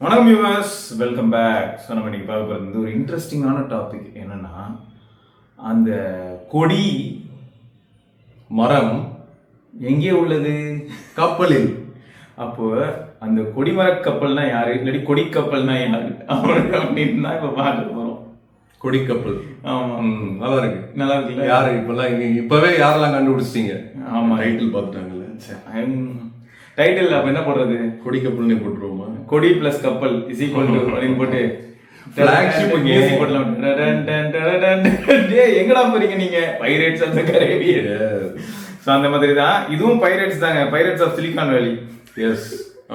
வணக்கம் viewers, welcome back. So நம்ம இன்னைக்கு பார்க்க போகிறது ஒரு இன்ட்ரெஸ்டிங்கான டாபிக். என்னன்னா, அந்த கொடி மரம் எங்கே உள்ளது? கப்பலில். அப்போ அந்த கொடிமர கப்பல்னா யாரு, இல்லாட்டி கொடி கப்பல்னா யாரு அப்படின்னு தான் இப்போ பார்க்க போகிறோம். கொடி கப்பல். ஆமாம், நல்லா இருக்கு. நல்லா இருக்குல்ல? யாரு இப்பவே யாரெல்லாம் கண்டுபிடிச்சிட்டீங்க? ஆமாம், டைட்டில் பார்த்துட்டாங்கல்ல. டைட்டில் அப்போ என்ன போடுறது? கொடி கப்பல்னே போட்டுருவோமா? கொடி பிளஸ் கப்பல் இஸ் ஈக்குவல் டு அப்படின்னு போட்டு எங்கடா போறீங்க நீங்க? Pirates of the Caribbean. So அந்த மாதிரி தான் இதுவும் பைரேட்ஸ் தாங்க. Pirates of Silicon Valley. Yes,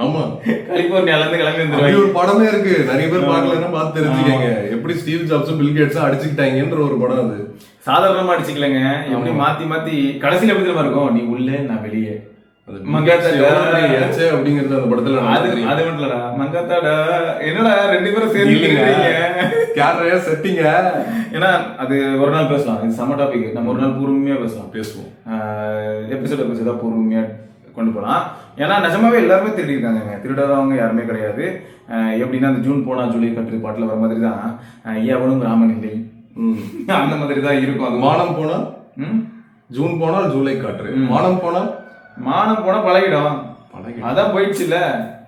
ஆமா. கலிபோர்னியால இருந்து கிளம்பி வந்துருவாங்க. ஒரு படமே இருக்கு, நிறைய பேர் பார்க்கலன்னா பார்த்து தெரிஞ்சுக்கங்க. எப்படி ஸ்டீவ் ஜாப்ஸும் பில் கேட்ஸும் அடிச்சுக்கிட்டாங்கன்ற ஒரு படம் அது. சாதாரணமா அடிச்சுக்கலங்க, எப்படி மாத்தி மாத்தி கடைசியில எப்படி தெரியுமா இருக்கும்? நீ உள்ள நான் வெளியே. அப்படிங்கறது அந்த படத்துல அது மட்டும் இல்லடா, மங்காத்தாடா என்னடா ரெண்டு பேரும் சேர்ந்து செட்டிங்க. ஏன்னா அது ஒரு நாள் பேசலாம், இது சம்ம டாபிக். நம்ம ஒரு நாள் பொறுமையா பேசுவோம். எபிசோடா பொறுமையா கொண்டு போகலாம். ஏன்னா நிஜமாவே எல்லாருமே திருடி இருக்காங்க. திருடாதவங்க யாருமே கிடையாது. எப்படின்னா அந்த ஜூன் போனா ஜூலை கட்டுறது பாட்டுல வர மாதிரி தான் எவனும் ராமன் இல்லை, அந்த மாதிரி தான் இருக்கும். அது மானம் போனா ஜூன் போனா ஜூலை காற்று, மானம் போனா பழகிடும். அதான் போயிடுச்சு இல்ல,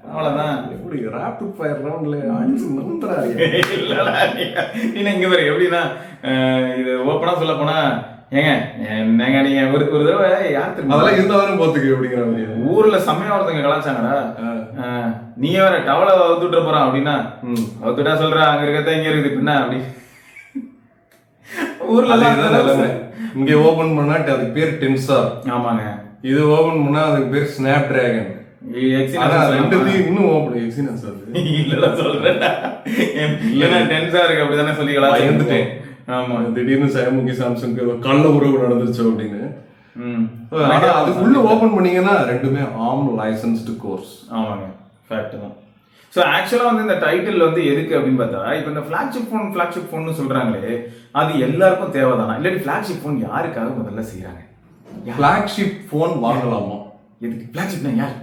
அவ்வளவுதான். எப்படி ராபிட் ஃபயர் ரவுண்ட்ல அடிச்சு நம்புறாரு. இல்லடா, நீ இங்க பாரு எப்படின்னா, இது ஓப்பனா சொல்ல போனா, ஏங்க என்னங்க நீங்க ஒரு தடவை யாரு அதெல்லாம் இருந்தாலும் போத்துக்கு அப்படிங்கிற மாதிரி ஊர்ல சமயம் ஒருத்தங்க கலாச்சாங்கடா. நீங்க வேற டவலை அவுத்துட்டு போறான் அப்படின்னா, அவுத்துட்டா சொல்ற அங்க இருக்கத்தான் இங்க இருக்குது பின்ன அப்படி ஊர்ல எல்லாம். இங்க ஓபன் பண்ணா அதுக்கு பேர் டென்சார். ஆமாங்க. இது ஓபன் பண்ணா அதுக்கு பேர் ஸ்னாப் டிராகன். இன்னும் ஓபன் எக்ஸினஸ் அது இல்ல சொல்றேன். இல்லனா டென்சார் இருக்கு அப்படி தானே சொல்லி பயந்துட்டேன். ஆமா, திடீர்னு சயமுகி சாம்சங் கள்ள உறவு நடந்துருச்சு அப்படின்னு. அதுக்குள்ள ஓபன் பண்ணீங்கன்னா ரெண்டுமே ஆம் லைசன்ஸ்டு கோர்ஸ். ஆமாங்க, ஃபேக்ட் தான். ஸோ ஆக்சுவலாக வந்து இந்த டைட்டில் வந்து எதுக்கு அப்படின்னு பார்த்தா, இப்போ இந்த ஃபிளாக்ஷிப் ஃபோன் சொல்றாங்களே, அது எல்லாருக்கும் தேவைதானா? இல்லாட்டி ஃபிளாக்ஷிப் ஃபோன் யாருக்காக முதல்ல செய்யறாங்க? ஃபிளாக்ஷிப் ஃபோன் வாங்கலாமா? எதுக்கு ஃபிளாக்ஷிப்னா யார்?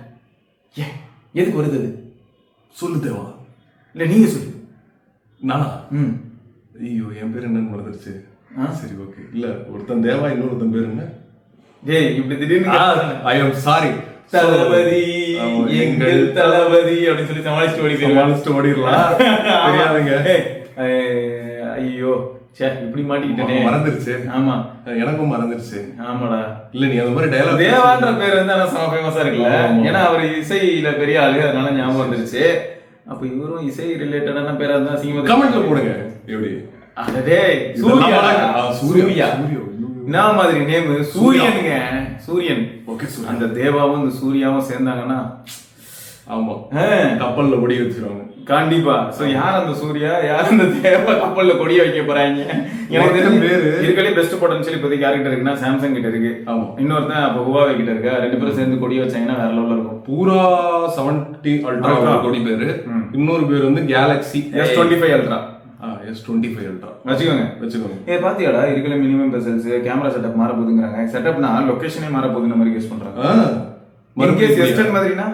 ஏன் எதுக்கு வருது அது? சொல்லு தேவா. இல்லை நீங்க சொல்லு. நானா? ஐயோ, என் பேர் என்னன்னு மறந்துருச்சு. சரி, ஓகே. இல்ல, ஒருத்தன் தேவா, இன்னொருத்தன் பேர் என்ன? ஏய், இப்படி திடீர்னு ஐ எம் சாரி தளபதி, எங்கள் தளபதி அப்படின்னு சொல்லி சமாளிச்சுட்டு ஓடிடலாம். தெரியாதுங்க. ஐயோ இப்படி மாட்டிக்கிட்டே மறந்துருச்சு. ஆமா, எனக்கும் மறந்துருச்சு. ஆமாடா. இல்ல, நீ அந்த மாதிரி டயலாக் தேவான்ற பேர் வந்து ஆனா செம ஃபேமஸா இருக்குல்ல. ஏன்னா அவர் இசையில பெரிய ஆளு, அதனால ஞாபகம் வந்துருச்சு. அப்ப இவரும் இசை ரிலேட்டடான பேரா இருந்தா சீக்கிரம் கமெண்ட்ல போடுங்க. எப்படி? அடடே, சூர்யா என்ன மாதிரி நேம்? சூரியனுங்க, சூரியன். ஓகே, அந்த தேவாவும் இந்த சூர்யாவும் சேர்ந்தாங்கன்னா, ஆமா, கப்பல்ல கொடி வச்சிருவாங்க கண்டிப்பா. சோ யார் அந்த சூர்யா, யார் அந்த தேவா கப்பல்ல கொடிய வைக்க போறாங்க? எனக்கு தெரிஞ்ச இருக்கலே பெஸ்ட் பொட்டன்ஷியல் இப்போதைக்கு யார்கிட்ட இருக்குன்னா சாம்சங் கிட்ட இருக்கு. ஆமா, இன்னொருத்தன் அப்ப ஹுவாவே கிட்ட இருக்கா. ரெண்டு பேரும் சேர்ந்து கொடி வச்சாங்கன்னா வேற லெவல்ல இருக்கும். பூரா 70 அல்ட்ரா கொடி பேரு. இன்னொரு பேர் வந்து Galaxy S25 ultra. S25 ultra வச்சுக்கோங்க. பாத்தியாடா, இருக்கல மினிமம் பெசல்ஸ், கேமரா செட்டப் மாற போகுதுங்கறாங்க. செட்டப்னா லொகேஷனே மாற போகுதுன்ற மாதிரி கெஸ் பண்றாங்க. எஸ்டன் மாதிரினா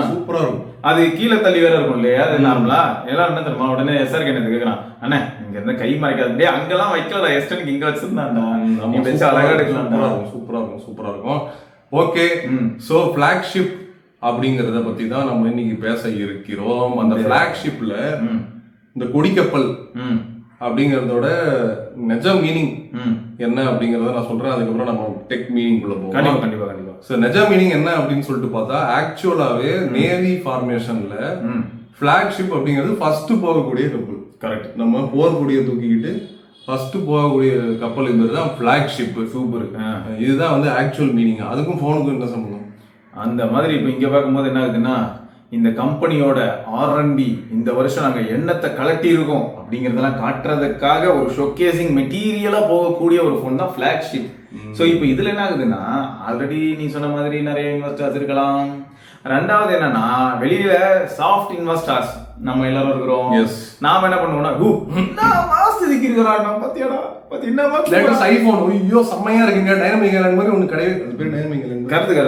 சூப்பரா இருக்கும். அது கீழே தள்ளி வேற இருக்கும் இல்லையா? அது நார்மலா எல்லாரும் என்ன தெரியுமா, உடனே எஸ்ஆர் கேட்டு கேக்குறான், அண்ணா இங்க இருந்து கை மறைக்காது, அங்கெல்லாம் வைக்கலடா, எஸ்டனுக்கு இங்க வச்சிருந்தாண்டா, நீ வச்சு அழகா எடுக்கலாம்டா. சூப்பரா இருக்கும். ஓகே, சோ ஃபிளாக்ஷிப் அப்படிங்கறத பத்தி தான் நம்ம இன்னைக்கு பேச இருக்கிறோம். அந்த ஃபிளாக்ஷிப்ல இந்த கொடிக்கப்பல் அப்படிங்கறதோட நிஜ மீனிங் என்ன அப்படிங்கறத நான் சொல்றேன். அதுக்கப்புறம் நம்ம டெக் மீனிங் குள்ள போவோம். கண்டிப்பா. சோ நிஜ மீனிங் என்ன அப்படின்னு சொல்லிட்டு பார்த்தா, ஆக்சுவலாவே நேவி ஃபார்மேஷன்ல ஃபிளாக்ஷிப் அப்படிங்கிறது ஃபர்ஸ்ட் போகக்கூடிய கப்பல். கரெக்ட். நம்ம போர்க்கொடியை தூக்கிக்கிட்டு ஃபர்ஸ்ட் போகக்கூடிய கப்பல் இந்த தான் ஃபிளாக்ஷிப். சூப்பர். இதுதான் வந்து ஆக்சுவல் மீனிங். அதுக்கும் போனுக்கும் என்ன சம்பந்தம்? அந்த மாதிரி இப்ப இங்க பார்க்கும்போது என்ன ஆகுதுன்னா, இந்த கம்பெனியோட R&D இந்த வருஷம் நாங்க எண்ணத்தை கலட்டி இருக்கோம் அப்படிங்கறதெல்லாம் காட்டுறதுக்காக ஒரு ஷோகேசிங் மெட்டீரியலா போகக்கூடிய ஒரு போன் தான் ஃபிளாக்ஷிப். சோ இப்போ இதுல என்ன ஆகுதுன்னா, ஆல்ரெடி நீ சொன்ன மாதிரி நிறைய இன்வெஸ்டர்ஸ் இருக்கலாம். ரெண்டாவது என்னன்னா, வெளியில சாஃப்ட் இன்வெஸ்டர்ஸ் நம்ம எல்லாரும் இருக்கிறோம். நாம என்ன பண்ணுவோம்னா, மாசத்துக்கு இருக்கிறான் பாத்தியாடா, பாத்தீங்கன்னா ஐபோன் ஐயோ செம்மையா இருக்குங்க, டைனமிக் ஐலாண்ட் மாதிரி ஒண்ணு கிடையாது. அது பேர் டைனமிக் ஐலாண்ட். கருத்து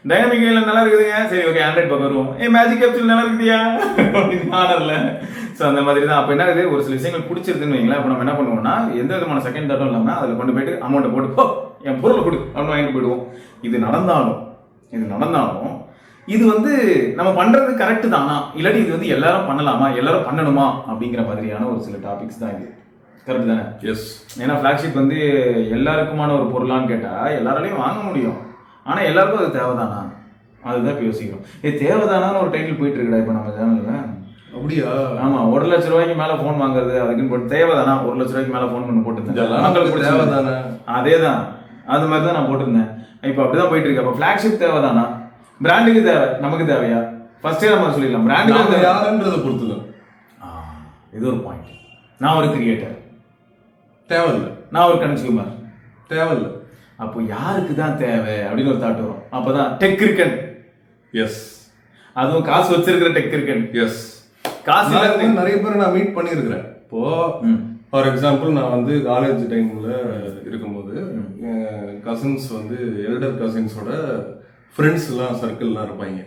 டைனமிக் ஐலாண்ட் நல்லா இருக்குதுங்க, சரி ஓகே ஆண்ட்ராய்ட் பக்கம் வருவோம், மேஜிக் கேப்சூல் நல்லா இருக்குதியா ஆனர்ல. ஸோ அந்த மாதிரி தான். அப்போ என்ன ஆகுது, ஒரு சில விஷயங்கள் பிடிச்சிருதுன்னு வைங்களேன். அப்போ நம்ம என்ன பண்ணுவோம்னா எந்த விதமான செகண்ட் தாட்டும் இல்லாமல் அதில் கொண்டு போயிட்டு அமௌண்ட்டை போட்டு போ என் பொருளை கொடு அப்படின்னு வாங்கிட்டு போயிடுவோம். இது நடந்தாலும் இது வந்து நம்ம பண்றது கரெக்ட் தானா, இல்லாட்டி இது வந்து எல்லாரும் பண்ணலாமா, எல்லாரும் பண்ணணுமா அப்படிங்கிற மாதிரியான ஒரு சில டாபிக்ஸ் தான் இது. கரெக்ட் தானே? எஸ். ஏன்னா ஃபிளாக்ஷிப் வந்து எல்லாருக்குமான ஒரு பொருளான்னு கேட்டா எல்லாராலையும் வாங்க முடியும், ஆனா எல்லாருக்கும் அது தேவைதானா, அதுதான் இப்போ யோசிக்கிறோம். இது தேவைதானான்னு ஒரு டைட்டில் போயிட்டு இருக்குடா இப்போ நம்ம சேனல்ல. அப்படியா? ஆமா, 1 லட்ச ரூபாய்க்கு மேல போன் வாங்குறது அதுக்குன்னு போட்டு தேவைதானா, 1 லட்ச ரூபாய்க்கு மேல போன் பண்ணி போட்டுருந்தேன். தேவைதானே? அதேதான், அது மாதிரி தான் நான் போட்டிருந்தேன். இப்போ அப்படிதான் போயிட்டு இருக்கு. அப்ப ஃபிளாக்ஷிப் தேவைதானா, பிராண்டுக்கு தேவை, நமக்கு தேவையா? ஃபர்ஸ்டே நம்ம சொல்லிடலாம், பிராண்டுக்கு யாருன்றதை பொறுத்துதான். இது ஒரு பாயிண்ட். நான் ஒரு கிரியேட்டர் தேவையில்லை, நான் ஒரு கன்சியூமர் தேவையில்லை. அப்போ யாருக்கு தான் தேவை அப்படின்னு ஒரு தாட் வரும். அப்பதான் டெக் இருக்கன். எஸ். அதுவும் காசு வச்சிருக்கிற டெக் இருக்கன். எஸ். காசு நிறைய பேர் நான் மீட் பண்ணியிருக்கிறேன். இப்போ ஃபார் எக்ஸாம்பிள் நான் வந்து காலேஜ் டைம்ல இருக்கும்போது கசின்ஸ் வந்து எல்டர் கசின்ஸோட ஃப்ரெண்ட்ஸ் எல்லாம் சர்க்கிள்லாம் இருப்பாங்க.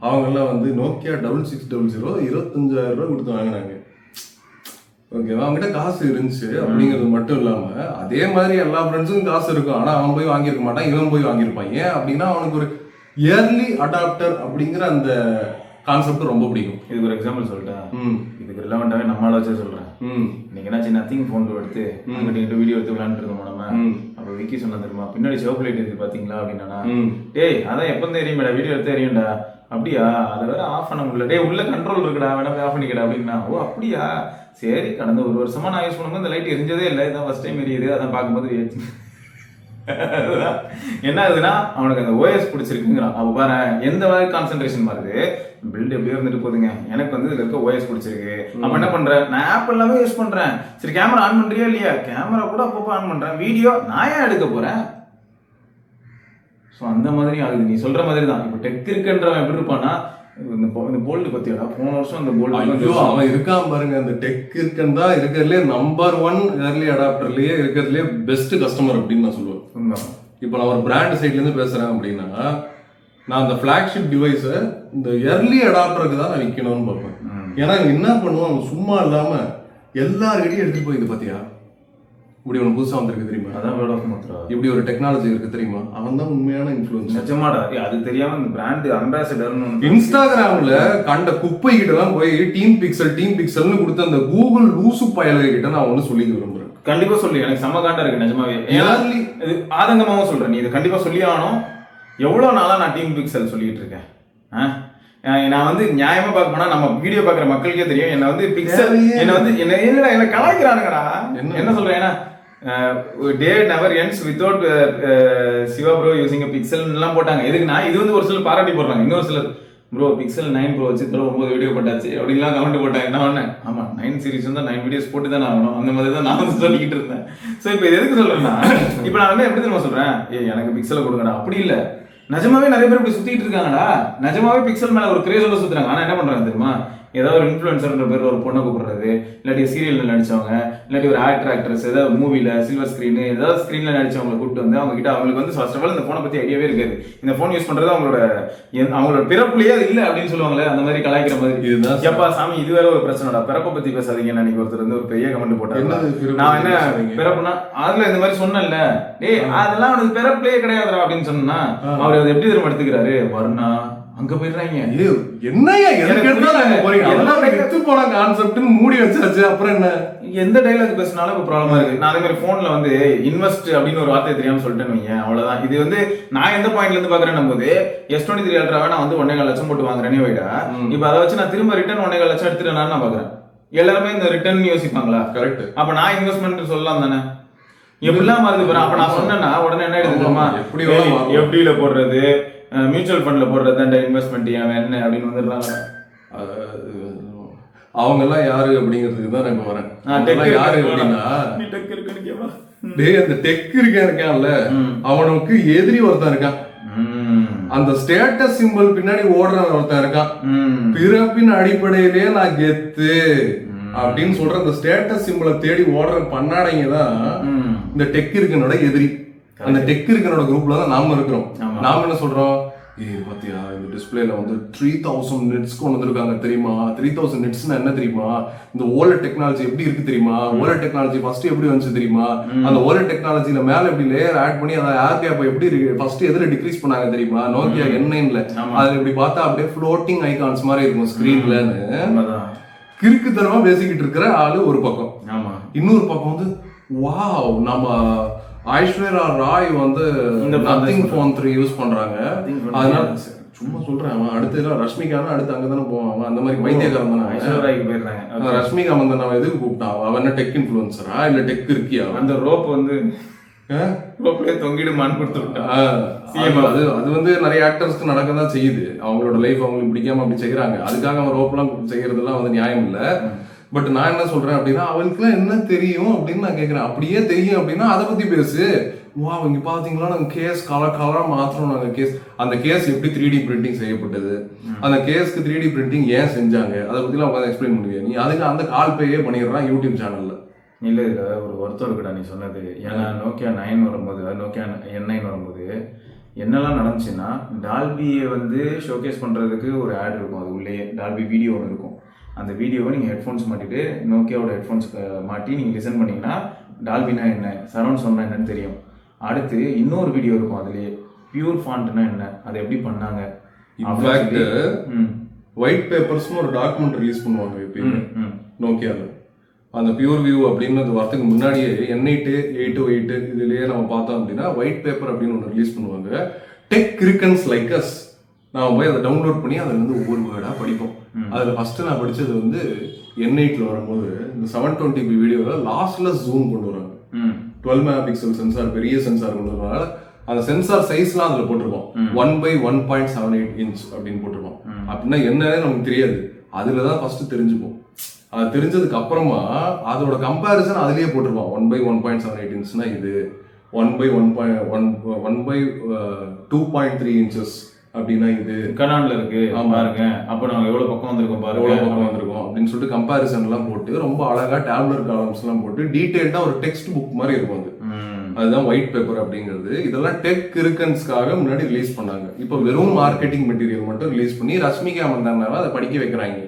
அவங்க எல்லாம் வந்து நோக்கியா 6600 25,000 ரூபாய் கொடுத்து வாங்கினாங்க. ஓகேவா? அவங்ககிட்ட காசு இருந்துச்சு அப்படிங்கிறது மட்டும் இல்லாம அதே மாதிரி எல்லா ஃப்ரெண்ட்ஸுக்கும் காசு இருக்கும், ஆனா அவன் போய் வாங்கியிருக்க மாட்டான், இவன் போய் வாங்கியிருப்பான். ஏன் அப்படின்னா அவனுக்கு ஒரு இயர்லி அடாப்டர் அப்படிங்கிற அந்த கான்செப்ட் ரொம்ப பிடிக்கும். இதுக்கு ஒரு எக்ஸாம்பிள் சொல்லிட்டேன், இதுக்கு ரிலவெண்டாவே நம்மளால வச்சே சொல்றேன். இன்னைக்கு என்னாச்சு, நத்திங் போன் எடுத்து அங்கிட்ட வீடியோ எடுத்து விளையாண்டு இருக்கோம் நம்ம. அப்ப விக்கி சொன்னா தெரியுமா, பின்னாடி சிவப்பு லைட் இருக்கு பாத்தீங்களா அப்படின்னா, டேய் அதான் எப்ப தெரியுமேடா, வீடியோ எடுத்து தெரியும்டா. அப்படியா, அதை வேற ஆஃப் பண்ண முடியல, டே உள்ள கண்ட்ரோல் இருக்குடா, வேணா ஆஃப் பண்ணிக்கடா அப்படின்னா. ஓ அப்படியா, சரி. கடந்த 1 வருஷமா நான் யூஸ் பண்ணும்போது இந்த லைட் எரிஞ்சதே இல்லை, இதான் ஃபர்ஸ்ட் டைம் எரியுது, அதான் பார்க்கும்போது என்ன ஆகுதுன்னா அவனுக்கு அந்த ஓஎஸ் பிடிச்சிருக்குங்கிறான். அப்ப பாரு எந்த மாதிரி கான்சென்ட்ரேஷன் மாறுது. பில்ட் எப்படியே இருந்துட்டு போதுங்க, எனக்கு வந்து இதுல இருக்க ஓஎஸ் பிடிச்சிருக்கு. அப்ப என்ன பண்றேன், நான் ஆப் எல்லாமே யூஸ் பண்றேன். சரி கேமரா ஆன் பண்றியா இல்லையா, கேமரா கூட அப்பப்போ ஆன் பண்றேன். வீடியோ நான் ஏன் எடுக்க போறேன்? ஸோ அந்த மாதிரி ஆகுது. நீ சொல்ற மாதிரி தான். இப்போ டெக் இருக்குன்றவன் எப்படி இருப்பான்னா, இந்த போல்டு பத்தியா போன வருஷம் அந்த போல்டு அவன் இருக்கான் பாருங்க, அந்த டெக் இருக்குன்னு தான் இருக்கிறதுலே நம்பர் 1 ஏர்லி அடாப்டர்லயே இருக்கிறதுலே பெஸ்ட் கஸ்டமர் அப்படின்னு நான் சொல்லுவேன். இப்போ நான் ஒரு பிராண்ட் சைட்ல இருந்து பேசுறேன் அப்படின்னா, நான் அந்த ஃபிளாக்ஷிப் டிவைஸை இந்த ஏர்லி அடாப்டருக்கு தான் நான் விற்கணும்னு பார்ப்பேன். ஏன்னா என்ன பண்ணுவான், சும்மா இல்லாம எல்லார்கிட்டையும் எடுத்துட்டு போய் இது பாத்தியா இப்படி ஒன்று புதுசா வந்திருக்கு தெரியுமா, அதான் வேர்ட் ஆஃப் மவுத், இப்படி ஒரு டெக்னாலஜி இருக்கு தெரியுமா, அவன் தான் உண்மையான இன்ஃப்ளூயன்ஸ். நிஜமாடா, அது தெரியாம இந்த பிராண்ட் அம்பாசிடர்னு இன்ஸ்டாகிராம்ல கண்ட குப்பை கிட்ட தான் போய் டீம் பிக்சல்னு கொடுத்து அந்த கூகுள் லூசு பயல்க கிட்ட நான் ஒண்ணு சொல்லி விரும்புறேன். கண்டிப்பா சொல்லி, எனக்கு செம்ம காண்டா இருக்கு நிஜமாவே. இது ஆதங்கமாவும் சொல்றேன், நீ இது கண்டிப்பா சொல்லி ஆகணும். எவ்வளவு நாளா நான் டீம் பிக்சல் சொல்லிட்டு இருக்கேன். நான் வந்து நியாயமா பார்க்க போனா நம்ம வீடியோ பாக்குற மக்களுக்கே தெரியும், என்ன வந்து பிக்சல் என்ன கலாய்க்கிறானுங்கடா. என்ன சொல்றேன், ஏன்னா day never ends without Siva bro using pixel எல்லாம் போட்டாங்க. எதுக்குன்னா இது வந்து ஒரு சிலர் பாராட்டி போடுறாங்க, இன்னொரு சிலர் ப்ரோ பிக்சல் 9 ப்ரோ வச்சு 9 வீடியோ போட்டாச்சு அப்படின்லாம் கமெண்ட் போட்டாங்க. என்ன பண்ணேன், ஆமா 9 சீரிஸ் வந்து 9 வீடியோஸ் போட்டு தான் ஆகணும், அந்த மாதிரி தான் நான் வந்து சொல்லிக்கிட்டு இருந்தேன். ஸோ இப்போ எதுக்கு சொல்றேன்னா, இப்போ நான் வந்து எப்படி தெரியுமா சொல்றேன், எனக்கு பிக்சலை கொடுங்கடா அப்படி இல்லை. நிஜமாவே நிறைய பேர் இப்படி சுத்திட்டு இருக்காங்கடா, நிஜமாவே பிக்சல் மேல ஒரு கிரேஸோட சுத்துறாங்க. ஆனா என்ன பண்றாங்க தெரியுமா, ஏதாவது ஒரு இன்ஃப்ளூயன்சர்ன்ற பேர் ஒரு பொண்ணை கூப்பிடுறது, இல்லாட்டி சீரியல்ல நடிச்சவங்க, இல்லாட்டி ஒரு ஆக்டர் ஆக்ட்ரஸ் ஏதாவது மூவில சில்வர் ஸ்கிரீன் ஏதாவது ஸ்கிரீன்ல நடிச்சவங்களை கூப்பிட்டு வந்து அவங்க கிட்ட அவங்களுக்கு வந்து ஃபர்ஸ்ட் ஆஃப் ஆல் இந்த போனை பத்தி ஐடியாவே இருக்காது. இந்த போன் யூஸ் பண்றது அவங்களோட பிறப்புலயே அது இல்ல அப்படின்னு சொல்லுவாங்களே, அந்த மாதிரி கலாய்க்கிற மாதிரி. எப்பா சாமி, இது வேற ஒரு பிரச்சனைடா, பிறப்பை பத்தி பேசாதீங்க. அன்னைக்கு ஒருத்தர் வந்து ஒரு பெரிய கமெண்ட் போட்டாரு, நான் என்ன பிறப்புனா அதுல இந்த மாதிரி சொன்னேன்ல, டேய் அதெல்லாம் அவனுக்கு பிறப்புலயே கிடையாதுடா அப்படின்னு சொன்னா அவர் அதை எப்படி திரும்ப எடுத்துக்கிறாரு, வருணா அங்க போயிடுறாங்க. என்னையா போன கான்செப்ட்னு மூடி வச்சாச்சு, அப்புறம் என்ன எந்த டைலாக் பேசினாலும் இப்போ ப்ராப்ளமா இருக்கு. நான் அதே மாதிரி போன்ல வந்து இன்வெஸ்ட் அப்படின்னு ஒரு வார்த்தை தெரியாம சொல்லிட்டேன்னு வைங்க, அவ்வளவுதான். இது வந்து நான் எந்த பாயிண்ட்ல இருந்து பாக்குறேன் போது S23 அல்ட்ராவை நான் வந்து 1.25 லட்சம் போட்டு வாங்குறேனே வைடா, இப்ப அதை வச்சு நான் திரும்ப ரிட்டர்ன் 1.25 லட்சம் எடுத்துட்டு நான் பாக்குறேன். எல்லாருமே இந்த ரிட்டர்ன் யோசிப்பாங்களா? கரெக்ட். அப்ப நான் இன்வெஸ்ட்மெண்ட் சொல்லலாம் தானே, எப்படிலாம் மாறுது பாரு. அப்ப நான் சொன்னேன்னா உடனே என்ன எடுத்துக்கோமா, எப்படியில போடுறது, மியூச்சுவல் ஃபண்ட்ல போடுறது அந்த இன்வெஸ்ட்மெண்ட் என்ன அப்படின்னு வந்துடுறாங்க. அவங்க எல்லாம் யாரு அப்படிங்கிறதுக்கு தான் நான் இப்ப வரேன். யாரு அப்படின்னா, அந்த டெக் இருக்கான்ல அவனுக்கு எதிரி ஒருத்தன் இருக்கான், அந்த ஸ்டேட்டஸ் சிம்பிள் பின்னாடி ஓடுறவன் ஒருத்தன் இருக்கான். பிறப்பின் அடிப்படையிலேயே நான் கெத்து அப்படின்னு சொல்ற அந்த ஸ்டேட்டஸ் சிம்பிளை தேடி ஓடுற பண்ணாடைங்க தான் இந்த டெக் இருக்கனோட எதிரி. அந்த டெக் இருக்கனோட குரூப்ல தான் நாம இருக்கிறோம். நாம என்ன சொல்றோம், பாத்தியா இந்த டிஸ்பிளேல வந்து 3000 nits கொண்டு வந்திருக்காங்க தெரியுமா? 3000 nitsனா என்ன தெரியுமா? இந்த OLED டெக்னாலஜி எப்படி இருக்கு தெரியுமா? OLED டெக்னாலஜி ஃபர்ஸ்ட் எப்படி வந்துச்சு தெரியுமா? அந்த OLED டெக்னாலஜில மேல இப்படி லேயர் ஆட் பண்ணி அந்த ஏர் கேப் எப்படி ஃபர்ஸ்ட் எதுல டிக்ரீஸ் பண்ணாங்க தெரியுமா? நோக்கியா N9ல. அதுல இப்படி பார்த்தா அப்படியே ஃப்ளோட்டிங் ஐகான்ஸ் மாதிரி இருக்கும் ஸ்கிரீன்லன்னு கிறுக்குத்தனமா பேசிக்கிட்டு இருக்கிற ஆளு ஒரு பக்கம். இன்னொரு பக்கம் வந்து வாவ் நம்ம ஐஸ்வர்யா ராய் வந்து நத்திங் ஃபோன் 3 யூஸ் பண்றாங்க. அதனால சும்மா சொல்றேன், அவன் அடுத்து ரஷ்மிகானா அடுத்து அங்கதானே போவான், அந்த மாதிரி வைத்தியகாரன் தானே ஐஸ்வர்யாக்கு போயிடுறாங்க. ரஷ்மிகா வந்து நான் எதுக்கு கூப்பிட்டான்? அவன் என்ன டெக் இன்ஃபுளுசரா இல்ல டெக் இருக்கியா? அந்த ரோப் வந்து ரோப்லயே தொங்கிடுமான்னு கொடுத்துருக்கான். அது வந்து நிறைய ஆக்டர்ஸ்க்கு நடக்கதான் செய்யுது. அவங்களோட லைஃப் அவங்களுக்கு பிடிக்காம அப்படி செய்யறாங்க. அதுக்காக அவன் ரோப் எல்லாம் செய்யறதுலாம் வந்து நியாயம் இல்ல. பட் நான் என்ன சொல்றேன் அப்படின்னா, அவளுக்குலாம் என்ன தெரியும் அப்படின்னு நான் கேட்கிறேன். அப்படியே தெரியும் அப்படின்னா அதை பத்தி பேசு. வா இங்க பாத்தீங்களா நாங்க கேஸ் கலரா மாத்திரம் நாங்க கேஸ், அந்த கேஸ் எப்படி 3D பிரிண்டிங் செய்யப்பட்டது, அந்த கேஸ்க்கு 3D பிரிண்டிங் ஏன் செஞ்சாங்க, அதை பத்தி எல்லாம் உட்காந்து எக்ஸ்பிளைன் பண்ணுவீங்க. நீ அதுக்கு அந்த கால் பேயே பண்ணிடுறான் யூடியூப் சேனல்ல. இல்ல இதுல ஒரு வருத்தம் இருக்குடா நீ சொன்னது. ஏன்னா நோக்கியா 9 வரும்போது, நோக்கியா N9 வரும்போது என்னெல்லாம் நடந்துச்சுன்னா, டால்பியை வந்து ஷோகேஸ் பண்றதுக்கு ஒரு ஆட் இருக்கும். அது உள்ளே டால்பி வீடியோ ஒன்று இருக்கும். அந்த வீடியோவை நீங்கள் ஹெட்ஃபோன்ஸ் மாட்டிட்டு நோக்கியாவோட ஹெட்ஃபோன்ஸ் மாட்டி நீங்கள் லிசன் பண்ணிங்கன்னா டால்பினா என்ன, சரௌண்ட் சவுண்ட்னா என்னன்னு தெரியும். அடுத்து இன்னொரு வீடியோ இருக்கும், அதுலேயே பியூர் ஃபாண்ட்னா என்ன, அதை எப்படி பண்ணாங்க. இன்ஃபேக்ட் ஒயிட் பேப்பர்ஸ்னு ஒரு டாக்குமெண்ட் ரிலீஸ் பண்ணுவாங்க எப்பயுமே நோக்கியாவில். அந்த பியூர் வியூ அப்படின்னு வரதுக்கு முன்னாடியே N8, 808 இதுலயே நம்ம பார்த்தோம் அப்படின்னா ஒயிட் பேப்பர் அப்படின்னு ஒன்று ரிலீஸ் பண்ணுவாங்க. டெக் கிரிக்கன்ஸ் லைக் அஸ் நான் போய் அதை டவுன்லோட் பண்ணி அதில் வந்து ஒவ்வொரு வேர்டாக படிப்போம். அதில் ஃபர்ஸ்ட் நான் படித்தது வந்து N8ல வரும்போது இந்த 720p வீடியோவில் லாஸ்ட்லெஸ் ஜூம் கொண்டு வராங்க. 12 மெகாபிக்சல் சென்சார், பெரிய சென்சார் கொண்டு வரனால அந்த சென்சார் சைஸ்லாம் அதில் போட்டிருக்கோம். 1/1.78 inch அப்படின்னு போட்டிருக்கோம். அப்படின்னா என்னன்னு நமக்கு தெரியாது. அதில் தான் ஃபர்ஸ்ட் தெரிஞ்சுப்போம். அது தெரிஞ்சதுக்கு அப்புறமா அதோட கம்பேரிசன் அதுலயே போட்டிருப்பான். 1/1.78 inchனா இது 1/2.3 inches அப்படின்னா இது கனான்ல இருக்கு பாருங்க. அப்ப நாங்க எவ்வளவு பக்கம் வந்திருக்கோம் பாருங்க, எவ்வளவு பக்கம் வந்திருக்கோம் அப்படின்னு சொல்லிட்டு கம்பேரிசன் எல்லாம் போட்டு ரொம்ப அழகா டேப்லர் காலம்ஸ் எல்லாம் போட்டு டீடைல்டா ஒரு டெக்ஸ்ட் புக் மாதிரி இருக்கும். அதுதான் ஒயிட் பேப்பர் அப்படிங்கிறது. இதெல்லாம் டெக் கிரிக்கன்ஸ்க்காக முன்னாடி ரிலீஸ் பண்ணாங்க. இப்ப வெறும் மார்க்கெட்டிங் மெட்டீரியல் மட்டும் ரிலீஸ் பண்ணி ரஷ்மிகா மந்தானாவை அதை படிக்க வைக்கிறாங்க.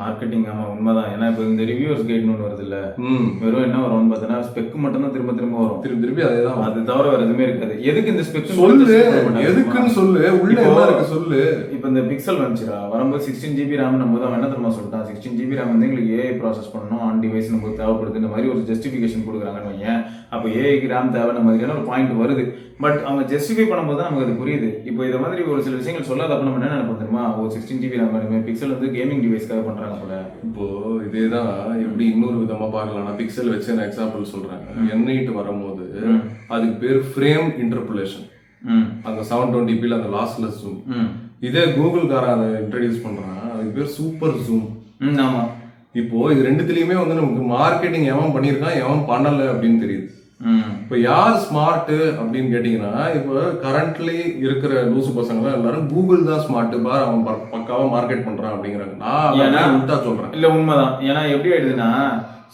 மார்க்கெட்டிங் ஆமா உண்மைதான். ஏன்னா இப்போ இந்த ரிவ்யூவர்ஸ் கைட்னு ஒன்று வருது இல்ல, வெறும் என்ன வரும்னு பார்த்தீங்கன்னா ஸ்பெக் மட்டும் தான் திரும்ப திரும்ப வரும். திருப்பி அதேதான். அது தவிர வேற எதுவுமே இருக்காது. எதுக்கு இந்த ஸ்பெக் சொல்லு, எதுக்குன்னு சொல்லு, உள்ள என்ன இருக்கு சொல்லு. இப்போ இந்த பிக்சல் வந்துச்சுடா வரும்போது 16GB RAM நம்ம தான் என்ன தெரியுமா சொல்லிட்டான், 16GB RAM வந்து எங்களுக்கு ஏஐ ப்ராசஸ் பண்ணணும், ஆன் டிவைஸ் நமக்கு தேவைப்படுது, இந்த மாதிரி ஒரு ஜஸ்டிஃபிகேஷன் கொடுக்குறாங்கன்னு வையன். அப்போ ஏஐக்கு RAM தேவையான மாதிரியான ஒரு பாயிண்ட் வருது. பட் அவங்க ஜஸ்டிஃபை பண்ணும்போது தான் நமக்கு அது புரியுது. இப்போ இதை மாதிரி ஒரு சில விஷயங்கள் சொல்லாத அப்போ நம்ம என்ன நினைப்போம் தெரியுமா, ஒரு 16GB RAM வேணுமே, பிக்சல் வந்து கேமிங் டிவைஸ்க்காக பண்றாங்க போல. இப்போ இதேதான் எப்படி இன்னொரு விதமா பார்க்கலாம்னா, பிக்சல் வச்சு நான் எக்ஸாம்பிள் சொல்றேன். N8 வரும்போது அதுக்கு பேர் ஃப்ரேம் இன்டர்போலேஷன். அந்த 720p அந்த லாஸ்ட்லெஸ் ஜூம். இதே கூகுள் கார அதை இன்ட்ரடியூஸ் பண்றான், அதுக்கு பேர் சூப்பர் ஜூம். ஆமா. இப்போ இது ரெண்டுத்திலயுமே வந்து நமக்கு மார்க்கெட்டிங் எவன் பண்ணிருக்கான் எவன் பண்ணல அப்படின்னு தெரியுது. இப்ப யார் ஸ்மார்ட் அப்படின்னு கேட்டீங்கன்னா, இப்போ கரண்ட்லி இருக்கிற லூசு பசங்க எல்லாரும் கூகுள் தான் ஸ்மார்ட் பார், அவன் பக்காவா மார்க்கெட் பண்றான் அப்படிங்கிறாங்க. நான் உண்டா சொல்றேன். இல்ல உண்மைதான். ஏன்னா எப்படி ஆயிடுதுன்னா,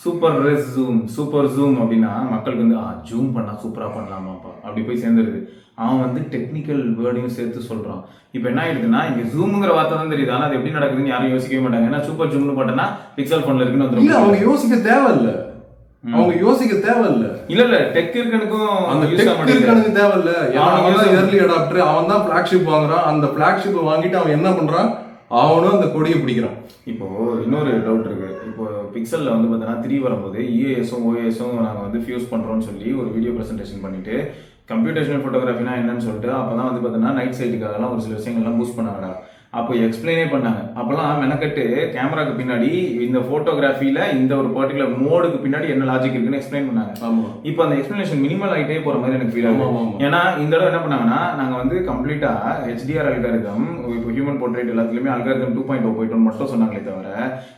சூப்பர் ரெஸ் ஜூம், சூப்பர் ஜூம் அப்படின்னா மக்களுக்கு வந்து ஜூம் பண்ணா சூப்பரா பண்ணலாமாப்பா அப்படி போய் சேர்ந்துருது. அவன் வந்து டெக்னிக்கல் வேர்டையும் சேர்த்து சொல்றான். இப்ப என்ன ஆயிடுதுன்னா, இங்க ஜூம்ங்கிற வார்த்தை தான் தெரியுது, ஆனா அது எப்படி நடக்குதுன்னு யாரும் யோசிக்கவே மாட்டாங்க. ஏன்னா சூப்பர் ஜூம்னு போட்டோன்னா பிக்சல் போன்ல இருக்குன்னு வந்துடும். அவங்க யோசிக்க தேவையில்ல, அவங்க யோசிக்க தேவையில்ல. இல்ல டெக் இருக்கனுக்கும் அந்த டெக் இருக்கனுக்கு தேவையில்ல. அவன் தான் early adopter, அவன் தான் ஃபிளாக்ஷிப் வாங்குறான். அந்த ஃபிளாக்ஷிப் வாங்கிட்டு அவன் என்ன பண்றான், அவனும் அந்த கொடியை பிடிக்கிறான். இப்போ இன்னொரு டவுட் இருக்கு. இப்போ பிக்சல்ல வந்து பார்த்தீங்கன்னா 3 வரும்போது EASும் OASும் நாங்க வந்து ஃபியூஸ் பண்றோம்னு சொல்லி ஒரு வீடியோ பிரசன்டேஷன் பண்ணிட்டு கம்ப்யூட்டேஷனல் ஃபோட்டோகிராஃபினா என்னன்னு சொல்லிட்டு அப்பதான் வந்து பார்த்தீங்கன்னா நைட் சைட்டுக்காகலாம் ஒரு சில விஷயங்கள்லாம் பூஸ்ட் பண்ணாங்கடா. அப்போ எக்ஸ்பிளைனே பண்ணாங்க. அப்பெல்லாம் மெனக்கட்டு கேமராக்கு பின்னாடி இந்த போட்டோகிராஃபில இந்த ஒரு பர்டிகுலர் மோடுக்கு பின்னாடி என்ன லாஜிக் இருக்குன்னு எக்ஸ்பிளைன் பண்ணாங்க. இப்போ அந்த எக்ஸ்பிளனேஷன் மினிமல் ஆகிட்டே போற மாதிரி எனக்கு ஃபீல் ஆகும். ஏன்னா இந்த தடவை என்ன பண்ணாங்கன்னா, நாங்க வந்து கம்ப்ளீட்டா HDR அல்காரிதம், இப்போ ஹியூமன் போர்ட்ரேட் எல்லாத்துலயுமே அல்காரிதம் 2.0 போயிட்டோம் மட்டும் சொன்னாங்களே தவிர,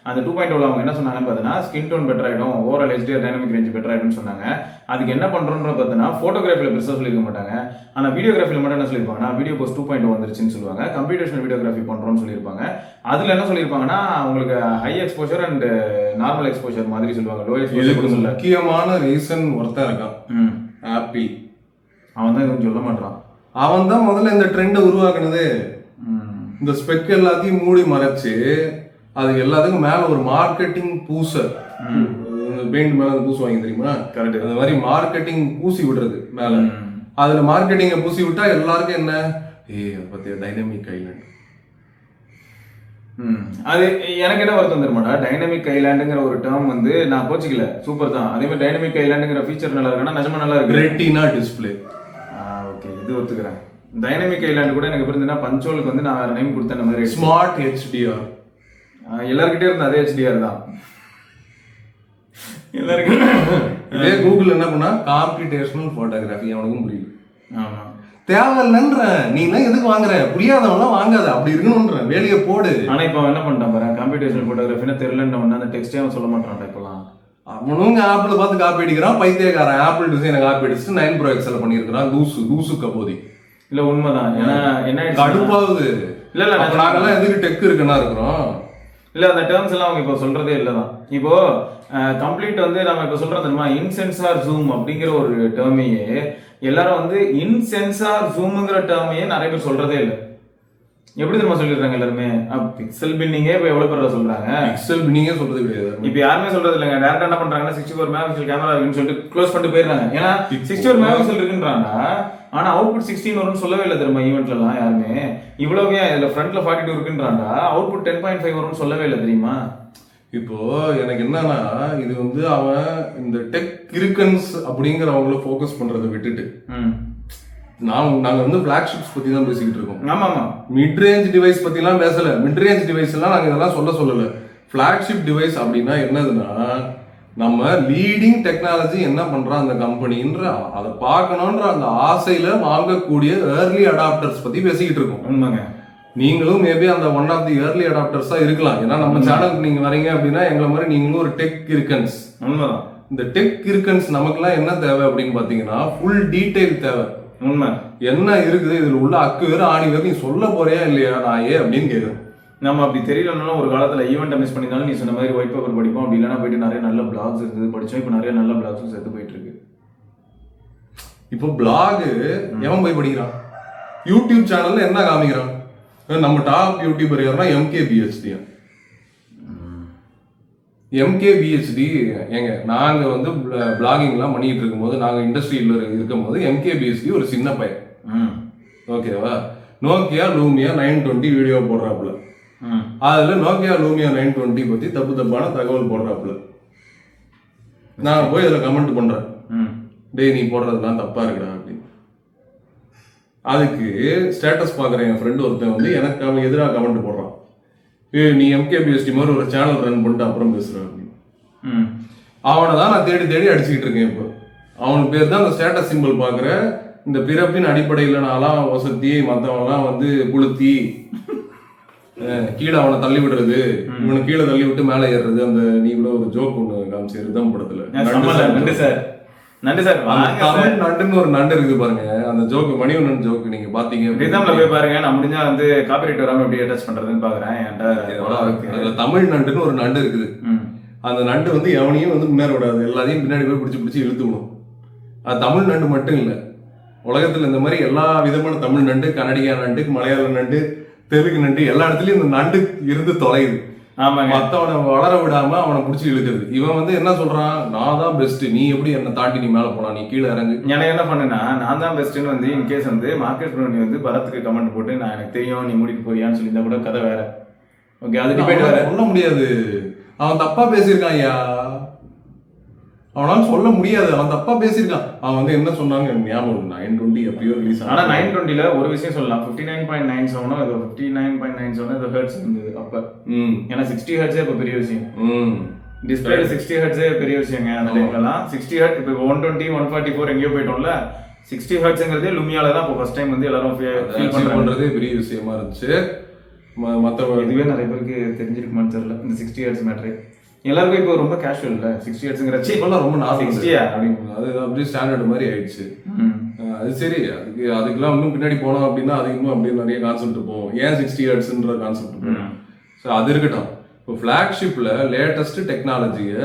அந்த 2.0 அவங்க என்ன சொன்னாங்கன்னு பார்த்தீங்கன்னா, ஸ்கின் டோன் பெட்டர் ஆயிடும், overall HDR dynamic range better ஆயிடும்னு சொன்னாங்க. அதுக்கு என்ன பண்றோம்னு பார்த்தீங்கன்னா, போட்டோகிராஃபில பெருசா சொல்லிருக்க மாட்டாங்க. ஆனா வீடியோகிராஃபில மட்டும் என்ன சொல்லிருப்பாங்கன்னா, வீடியோ போஸ்ட் 2.0 வந்துருச்சுன்னு சொல்லுவாங்க. கம்ப்யூட்டேஷனல் வீடியோகிராஃபி பண்றோம்னு சொல்லியிருப்பாங்க. அதுல என்ன சொல்லியிருப்பாங்கன்னா, உங்களுக்கு high exposure and normal exposure மாதிரி சொல்லுவாங்க. லோ எக்ஸ்போஷர் முக்கியமான ரீசன் ஒருத்தன் இருக்கான், ஆப்பிள். அவன் தான் எதுவும் சொல்ல மாட்டான். அவன் தான் முதல்ல இந்த ட்ரெண்டை உருவாக்குனது. இந்த ஸ்பெக் எல்லாத்தையும் மூடி மறைச்சு அது எல்லாத்துக்கும் மேல ஒரு மார்க்கெட்டிங் பூசர், பெயிண்ட் மேல பூசுவாங்க தெரியுமா, கரெக்ட், அந்த மாதிரி மார்க்கெட்டிங் பூசி விடுறது மேல. அதுல மார்க்கெட்டிங்க பூசி விட்டா எல்லாருக்கும் என்ன, அதை பத்தி டைனமிக் ஐலாண்ட். அது எனக்கு என்ன வருத்தம் தெரியுமாடா, டைனமிக் ஐலாண்டுங்கிற ஒரு டேர்ம் வந்து நான் கோச்சிக்கல, சூப்பர் தான். அதே மாதிரி டைனமிக் ஐலாண்டுங்கிற ஃபீச்சர் நல்லா இருக்குன்னா நிஜமா நல்லா இருக்கு. ரெட்டினா டிஸ்பிளே, ஓகே, இது ஒத்துக்கிறேன். டைனமிக் ஐலாண்டு கூட எனக்கு இருந்ததுன்னா பஞ்சோலுக்கு வந்து நான் வேற நேம் கொடுத்தேன், அந்த மாதிரி ஸ்மார்ட் HDR. எல்லாருக்கிட்டே இருந்த அதே HDR தான் எல்லாருக்கும். இதே கூகுள் என்ன பண்ணா காம்புடேஷனல் போட்டோகிராஃபி, அவனுக்கும் புரியுது. ஆமா, தேவையில்லைன்ற நீ எல்லாம் எதுக்கு வாங்குற, புரியாதவங்களாம் வாங்காத, அப்படி இருக்கணும்ன்ற வேலையை போடு. ஆனா இப்ப என்ன பண்ணிட்டான் பாரு, கம்ப்யூட்டேஷனல் போட்டோகிராஃபினா தெரியலன்னு அந்த டெக்ஸ்டே அவன் சொல்ல மாட்டான்டா இப்பெல்லாம். அவனுங்க ஆப்பிள் பார்த்து காப்பி அடிக்கிறான், பைத்தியக்காரன் ஆப்பிள் டிசைனை காப்பி அடிச்சுட்டு 9 Pro XL பண்ணியிருக்கிறான். தூசு கபோதி. இல்ல உண்மைதான். ஏன்னா என்ன கடுப்பாகுது. இல்ல நாங்கெல்லாம் எதுக்கு டெக் இருக்குன்னா இருக்கிறோம். இல்ல அந்த டேர்ம்ஸ் எல்லாம் அவங்க இப்ப சொல்றதே இல்லதான். இப்போ கம்ப்ளீட் வந்து நம்ம இப்ப சொல்றது தெரியுமா, இன்சென்சார் ஜூம் அப்படிங்கிற ஒரு டேர்மையே எல்லாரும் வந்து இன்சென்சார் ஜூம்ங்கிற டேர்மையே நிறைய பேர் சொல்றதே இல்லை. எப்படி தெரியுமா சொல்லிடுறாங்க எல்லாருமே, பிக்சல் பின்னிங்கே இப்ப எவ்வளவு பேர் சொல்றாங்க, பிக்சல் பின்னிங்கே சொல்றது கிடையாது. இப்ப யாருமே சொல்றது இல்லைங்க. டேரக்டா என்ன பண்றாங்கன்னா 64 மெகாபிக்சல் கேமரா இருக்குன்னு சொல்லிட்டு க்ளோஸ் பண்ணிட்டு போயிடுறாங்க. ஏன்னா 64 மெகாபிக்சல் இருக்குன்றாங்க, ஆனா அவுட்புட் 16 வரும்னு சொல்லவே இல்லை தெரியுமா ஈவெண்ட்ல எல்லாம் யாருமே. இவ்வளவு இதுல ஃப்ரண்ட்ல 42 இருக்குன்றாண்டா, அவுட்புட் 10.5 வரும்னு சொல்லவே இல்லை தெரியுமா. இப்போ எனக்கு என்னன்னா, இது வந்து அவன் இந்த டெக் கிரிக்கன்ஸ் அப்படிங்கிறவங்கள ஃபோக்கஸ் பண்றதை விட்டுட்டு நாங்க வந்து ஃபிளாக்ஷிப்ஸ் பத்தி தான் பேசிக்கிட்டு இருக்கோம். ஆமா, மிட் ரேஞ்ச் டிவைஸ் பத்தி எல்லாம் பேசல. மிட் ரேஞ்ச் டிவைஸ் எல்லாம் நாங்க இதெல்லாம் சொல்லல. ஃபிளாக்ஷிப் டிவைஸ் அப்படின்னா என்னதுன்னா, நம்ம லீடிங் டெக்னாலஜி என்ன பண்றோம் அந்த கம்பெனின்ற அதை பார்க்கணும்ன்ற அந்த ஆசையில வாங்கக்கூடிய ஏர்லி அடாப்டர்ஸ் பத்தி பேசிக்கிட்டு இருக்கோம். உண்மைங்க. நீங்களும் மேபி அந்த ஒன் ஆஃப் தி ஏர்லி அடாப்டர்ஸா இருக்கலாம். ஏன்னா நம்ம சேனலுக்கு நீங்க வரீங்க அப்படின்னா எங்களை மாதிரி நீங்களும் ஒரு டெக் கிரிக்கன்ஸ். உண்மைதான். இந்த டெக் கிரிக்கன்ஸ் நமக்குலாம் என்ன தேவை அப்படின்னு பாத்தீங்கன்னா, ஃபுல் டீடைல் தேவை. உண்மை என்ன இருக்குது இதுல உள்ள அக்கு வேறு ஆணி வேறு நீ சொல்ல போறியா இல்லையா நான் அப்படின்னு கேட்குறேன். நம்ம அப்படி தெரியலனாலும் ஒரு காலத்துல ஈவெண்ட் மிஸ் பண்ணினாலும் நீ சொன்ன மாதிரி ஒயிட் பேப்பர் படிப்போம், அப்படி இல்லைன்னா போயிட்டு நிறைய நல்ல பிளாக்ஸ் இருக்குது படிச்சோம். இப்போ நிறைய நல்ல பிளாக்ஸும் சேர்த்து போயிட்டு இருக்கு. இப்போ பிளாக் எவன் போய் படிக்கிறான்? யூடியூப் சேனல்ல என்ன காமிக்கிறான்? நம்ம டாப் யூடியூபர் யாருன்னா MKBHD. MKBHD ஏங்க, நாங்க வந்து பிளாகிங்லாம் பண்ணிட்டு இருக்கும்போது, நாங்க இண்டஸ்ட்ரியில இருக்கும்போது MKBHD ஒரு சின்ன பையன், ஓகேவா? நோக்கியா லூமியா 920 வீடியோ போடுறாப்புல. அதுல நோக்கியா லூமியா 920 பத்தி தப்பான தகவல் போடுறாப்புல. நான் போய் அதுல கமெண்ட் பண்றேன், டேய் நீ போடுறதுலாம் தப்பா இருக்குடா அப்படின்னு. அதுக்கு ஸ்டேட்டஸ் பாக்குற என் ஃப்ரெண்ட் ஒருத்தன் வந்து எனக்கு அவன் எதிராக கமெண்ட் போடுறான், நீ MKBHD மாதிரி ஒரு சேனல் ரன் பண்ணிட்டு அப்புறம் பேசுற அப்படின்னு. அவனை தான் நான் தேடி தேடி அடிச்சுக்கிட்டு இருக்கேன். இப்போ அவனுக்கு பேர் தான் அந்த ஸ்டேட்டஸ் சிம்பிள் பாக்குற. இந்த பிறப்பின் அடிப்படையில் நான்லாம் வசதி, மற்றவன்லாம் வந்து புளுத்தி கீழே அவனை தள்ளி விடுறது, இவனை கீழே தள்ளி விட்டு மேலே ஏறுறது. அந்த நீ கூட ஒரு ஜோக் ஒன்று காமிச்சு ரிதம் படத்துல, நன்றி சார் தமிழ் நண்டுன்னு ஒரு நண்டு இருக்குது பாருங்க. அந்த ஜோக்கு மணிவண்ணன் ஜோக்கு நீங்க பாத்தீங்க ரிதம்ல போய் பாருங்க. நான் முடிஞ்சா வந்து காப்பிரைட் வராம எப்படி அட்டாச் பண்றதுன்னு பாக்குறேன். தமிழ் நண்டுன்னு ஒரு நண்டு இருக்குது. அந்த நண்டு வந்து எவனையும் வந்து முன்னேற விடாது, எல்லாத்தையும் பின்னாடி போய் பிடிச்சி இழுத்துக்கணும். அது தமிழ் நண்டு மட்டும் இல்ல, உலகத்துல இந்த மாதிரி எல்லா விதமான தமிழ் நண்டு, கன்னடியா நண்டு, மலையாள நண்டு, தெலுங்கு நண்டு, எல்லா இடத்துலயும் இந்த நண்டு இருந்து தொலையுது. மத்தவனை வளர விடாம அவனை பிடிச்சி இழுக்கிறது. இவன் வந்து என்ன சொல்றான், நான் தான் பெஸ்ட், நீ எப்படி என்ன தாண்டி நீ மேல போனா, நீ கீழே இறங்கு. எனக்கு என்ன பண்ணுனா, நான் தான் பெஸ்ட்னு வந்து இன்கேஸ் வந்து மார்க்கெட் பண்ணி வந்து பரத்துக்கு கமெண்ட் போட்டு நான் எனக்கு தெரியும் நீ மூடிட்டு போறியான்னு சொல்லியிருந்தா கூட கதை வேற. ஓகே, அது டிபேட் வேற. சொல்ல முடியாது, அவன் தப்பா பேசியிருக்கான் ஐயா, அவனால சொல்ல முடியாது, அவன் தப்பா பேசியிருக்கான். அவன் வந்து என்ன சொன்னாங்க ஞாபகம், 920 எப்பயோ ரிலீஸ். ஆனா 920ல ஒரு விஷயம் சொல்லலாம், 59.97 ஏதோ 59.97 ஏதோ ஹெர்ட்ஸ் இருந்தது அப்ப. ஏன்னா 60 ஹெர்ட்ஸே இப்ப பெரிய விஷயம். டிஸ்பிளேல 60 ஹெர்ட்ஸே பெரிய விஷயங்க அந்த டைம்லலாம். 60 ஹெர்ட்ஸ் இப்ப 120 144 எங்கேயோ போயிட்டோம்ல. 60 ஹெர்ட்ஸ்ங்கிறதே லுமியால தான் இப்போ ஃபர்ஸ்ட் டைம் வந்து எல்லாரும் ஃபீல் பண்றதே பெரிய விஷயமா இருந்துச்சு. மத்த இதுவே நிறைய பேருக்கு தெரிஞ்சிருக்குமான்னு தெரியல இந்த 60 ஹெர்ட்ஸ் மேட்டர். எல்லாருக்கும் இப்போ ரொம்ப கேஷுவல் இல்ல 60 ஹெர்ட்ஸ்ங்கற இப்பெல்லாம் ரொம்ப நார்மல் 60 அப்படின்னு அது அப்படியே ஸ்டாண்டர்ட் மாதிரி ஆயிடுச்சு. அது சரி, அதுக்கெல்லாம் இன்னும் பின்னாடி போனோம் அப்படின்னா அது இன்னும் அப்படியே நிறைய கான்செப்ட் போகும். ஏன் 60 ஹெர்ட்ஸ்ன்ற கான்செப்ட் போகும். ஸோ அது இருக்கட்டும். இப்போ ஃபிளாக்ஷிப்ல லேட்டஸ்ட் டெக்னாலஜியை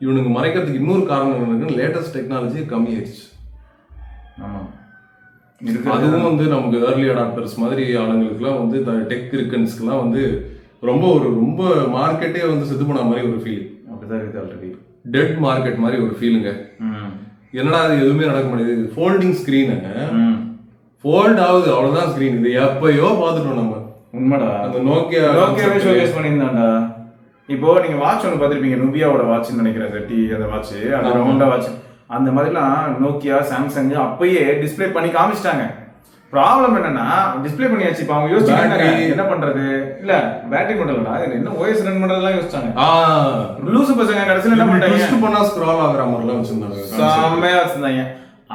இவனுக்கு மறைக்கிறதுக்கு இன்னொரு காரணம் என்னன்னா, லேட்டஸ்ட் டெக்னாலஜி கம்மி ஆயிடுச்சு. ஆமா, அதுவும் வந்து நமக்கு ஏர்லி அடாப்டர்ஸ் மாதிரி ஆளுங்களுக்குலாம் வந்து டெக் இருக்கன்ஸ்க்குலாம் வந்து ரொம்ப மார்க்கெட்டே வந்து செத்து போன மாதிரி ஒரு ஃபீல். அப்படிதான் இருக்குது ஆல்ரெடி. டெட் மார்க்கெட் மாதிரி ஒரு ஃபீலுங்க. என்னடா அது எதுவுமே நடக்க மாட்டேங்குது. ஃபோல்டிங் ஸ்கிரீனு ஃபோல்ட் ஆகுது, அவ்வளவுதான் ஸ்கிரீன். இது எப்பயோ பார்த்துட்டோம் நம்ம. உண்மைடா. அந்த நோக்கியாவே ஷோகேஸ் பண்ணியிருந்தாண்டா. இப்போ நீங்க வாட்ச் ஒன்று பார்த்துருப்பீங்க, நுபியாவோட வாட்ச்னு நினைக்கிறேன். அந்த வாட்ச் அந்த ரவுண்டா வாட்ச் அந்த மாதிரிலாம் நோக்கியா சாம்சங் அப்பயே டிஸ்பிளே பண்ணி காமிச்சிட்டாங்க. ப்ராப்ளம் என்னன்னா டிஸ்பிளே பண்ணியாச்சு. இப்போ அவங்க யோசிச்சாங்க என்ன பண்றது. இல்ல பேட்டரி மாடல்டா, என்ன ஓஎஸ் ரன் பண்றதெல்லாம் யோசிச்சாங்க. லூசு பசங்க கடைசியில் என்ன பண்ணிட்டாங்க, பண்ணா ஸ்க்ரால் ஆகுற மாதிரிலாம் வச்சிருந்தாங்க. செம்மையா வச்சிருந்தாங்க.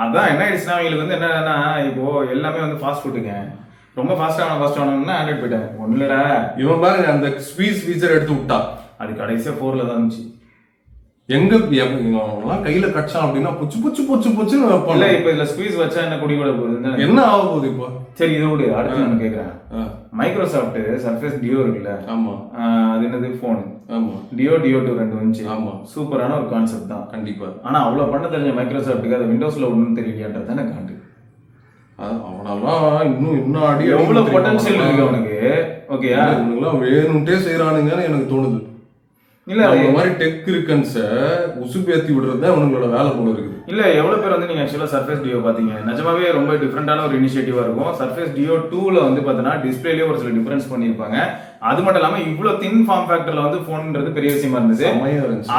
அதான் என்ன ஆயிடுச்சுன்னா அவங்களுக்கு வந்து என்னன்னா இப்போ எல்லாமே வந்து ஃபாஸ்ட் ஃபுட்டுங்க. ரொம்ப ஃபாஸ்ட் ஆகணும்னா ஆண்ட்ராய்ட் போயிட்டாங்க. ஒண்ணு இல்லடா, இவன் பாருங்க அந்த ஸ்குவீஸ் ஃபீச்சர் எடுத்து விட்டா. அது கடைசியா 4ல தான் இருந்துச்சு. எங்க கையில கட்சான் அப்படின்னா புச்சு புச்சு புச்சு புச்சு. இல்ல இப்ப இதுல ஸ்குவீஸ் வச்சா என்ன குடி கூட போகுது, என்ன ஆக போகுது இப்போ? சரி இது விடு, அடுத்து நான் கேக்குறேன். மைக்ரோசாஃப்ட் சர்ஃபேஸ் டியோ இருக்குல்ல, ஆமா அது என்னது போன், ஆமா டியோ 2 வந்துச்சு. ஆமா சூப்பரான ஒரு கான்செப்ட் தான் கண்டிப்பா. ஆனா அவ்வளவு பண்ண தெரிஞ்ச மைக்ரோசாஃப்ட்டுக்கு அது விண்டோஸ்ல ஒண்ணும் தெரியலையான்றது தானே காண்டு. அவனெல்லாம் இன்னும் அடி எவ்வளவு பொட்டன்ஷியல் இருக்கு அவனுக்கு. ஓகேயா, இவனுங்கெல்லாம் வேணும்ட்டே செய்யறானுங்கன்னு எனக்கு தோணுது. இல்ல அந்த மாதிரி டெக் இருக்கன்ஸ உசுப்பேத்தி விடுறது அவங்களோட வேலை போல இருக்குது. இல்ல எவ்வளவு பேர் வந்து நீங்க ஆக்சுவலா சர்ஃபேஸ் டியோ பாத்தீங்க, நிஜமாவே ரொம்ப டிஃபரெண்டான ஒரு இனிஷியேட்டிவா இருக்கும். சர்ஃபேஸ் டியோ 2ல வந்து பாத்தீங்கன்னா டிஸ்பிளேலயே ஒரு சில டிஃபரன்ஸ் பண்ணிருப்பாங்க. அது மட்டும் இல்லாம இவ்வளவு தின் ஃபார்ம் ஃபேக்டர்ல வந்து போன்ன்றது பெரிய விஷயமா இருந்தது.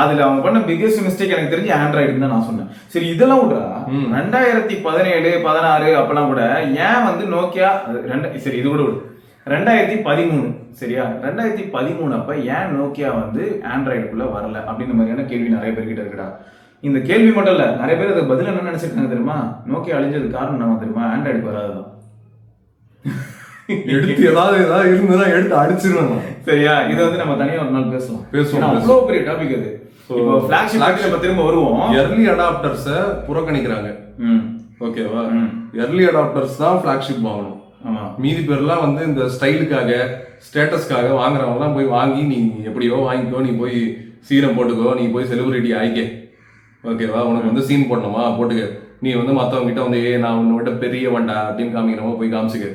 அதுல அவங்க பண்ண பிகெஸ்ட் மிஸ்டேக் எனக்கு தெரிஞ்சு ஆண்ட்ராய்டு தான் நான் சொன்னேன். சரி இதெல்லாம் விடுறா, 2017 16 அப்பெல்லாம் கூட ஏன் வந்து நோக்கியா சரி இது கூட விடு 2013 சரியா, 2013 அப்ப ஏன் நோக்கியா வந்து ஆண்ட்ராய்டுக்குள்ள வரல அப்படின்ற மாதிரியான கேள்வி நிறைய பேர்கிட்ட இருக்குடா. இந்த கேள்வி மட்டும் இல்ல, நிறைய பேர் அதுக்கு பதில் என்ன நினைச்சிருக்காங்க தெரியுமா, நோக்கியா அழிஞ்சதுக்கு காரணம் என்ன தெரியுமா, ஆண்ட்ராய்டுக்கு வராதுதான். எடுத்து ஏதாவது இருந்ததுன்னா எடுத்து அடிச்சிருவாங்க. சரியா, இது வந்து நம்ம தனியா ஒரு நாள் பேசுவோம். அவ்வளவு பெரிய டாபிக் அது. இப்போ ஃபிளாக்ஷிப் நம்ம திரும்ப வருவோம். எர்லி அடாப்டர்ஸ புறக்கணிக்கிறாங்க. ஓகேவா, எர்லி அடாப்டர்ஸ் தான் ஃபிளாக்ஷிப் வாங்கணும். மீதி பேர்லாம் வந்து இந்த ஸ்டைலுக்காக ஸ்டேட்டஸ்க்காக வாங்குறவங்க எல்லாம் போய் வாங்கி நீ எப்படியோ வாங்கிக்கோ, நீ போய் சீரம் போட்டுக்கோ, நீ போய் செலிபிரிட்டி ஆயிக்க. ஓகேவா, உனக்கு வந்து சீன் போடணுமா போட்டுக்க, நீ வந்து மற்றவங்க கிட்ட வந்து நான் உன்னை விட்ட பெரிய வண்டா அப்படின்னு காமிக்கிறவங்க போய் காமிச்சுக்க.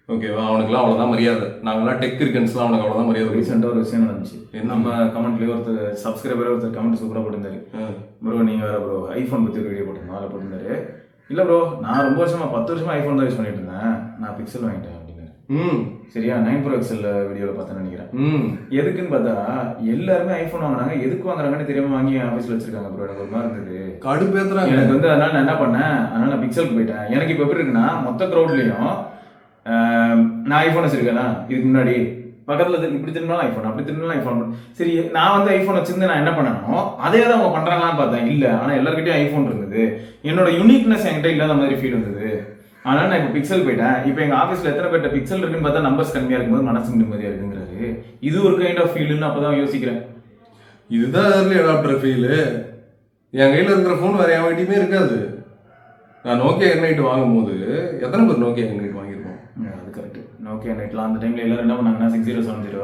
ஓகேவா, அவனுக்குலாம் அவ்வளோதான் மரியாதை. நாங்களாம் டெக் இருக்கன்ஸ்லாம் அவனுக்கு அவ்வளோதான் மரியாதை. ரீசெண்டாக ஒரு விஷயம் நடந்துச்சு. நம்ம கமெண்ட்லேயே ஒருத்தர் சப்ஸ்கிரைபர் ஒருத்தர் கமெண்ட் சூப்பராக போட்டிருந்தாரு. ப்ரோ நீங்கள் வேற ப்ரோ ஐஃபோன் பற்றி ஒரு வீடியோ போட்டிருந்தோம், அதில் போட்டிருந்தாரு. இல்லை ப்ரோ நான் ரொம்ப வருஷமா 10 வருஷமா ஐஃபோன் தான் யூஸ் பண்ணிட்டு இருந்தேன், நான் பிக்சல் வாங்கிட்டேன் அப்படின்னு. சரியா, 9 Pro XL வீடியோவில் பார்த்தேன்னு நினைக்கிறேன். எதுக்குன்னு பார்த்தா எல்லாருமே ஐஃபோன் வாங்குறாங்க, எதுக்கு வாங்குறாங்கன்னு தெரியாம வாங்கி ஆஃபீஸில் வச்சிருக்காங்க ப்ரோ. எனக்கு ஒரு மாதிரி இருந்தது, கடுப்பேத்துறாங்க எனக்கு வந்து. அதனால நான் என்ன பண்ணேன், அதனால நான் பிக்சலுக்கு போயிட்டேன். எனக்கு இப்போ எப்படி இருக்குன்னா மொத்த க்ரௌட்லையும் நான் ஐஃபோன் வச்சிருக்கேன்னா இதுக்கு முன்னாடி பக்கத்துல இப்படி திரும்பினாலும் ஐஃபோன், அப்படி திரும்பினாலும் ஐஃபோன். சரி நான் வந்து ஐஃபோன் வச்சிருந்து நான் என்ன பண்ணணும், அதே தான் அவங்க பண்றாங்களான்னு பார்த்தேன். இல்ல, ஆனா எல்லாருக்கிட்டையும் ஐஃபோன் இருந்தது, என்னோட யூனிக்னஸ் என்கிட்ட இல்லாத மாதிரி ஃபீல் இருந்தது. அதனால நான் இப்போ பிக்சல் போயிட்டேன். இப்போ எங்க ஆஃபீஸ்ல எத்தனை பேர்ட்ட பிக்சல் இருக்குன்னு பார்த்தா நம்பர்ஸ் கம்மியா இருக்கும்போது மனசு நிம்மதியா இருக்குங்கிறாரு. இது ஒரு கைண்ட் ஆஃப் ஃபீல்னு அப்பதான் யோசிக்கிறேன். இதுதான் ஏர்லி அடாப்டர் ஃபீல். என் கையில இருக்கிற ஃபோன் வேற என் வீட்டையுமே இருக்காது. நான் நோக்கியா என்ஐட் வாங்கும் போது எத்தனை பேர் நோக்கியா என்ஐட் வாங்கியிருப்போம்? அது கரெக்ட். நோக்கியா என்ஐட்லாம் அந்த டைம்ல எல்லாரும் என்ன பண்ணாங்கன்னா 6070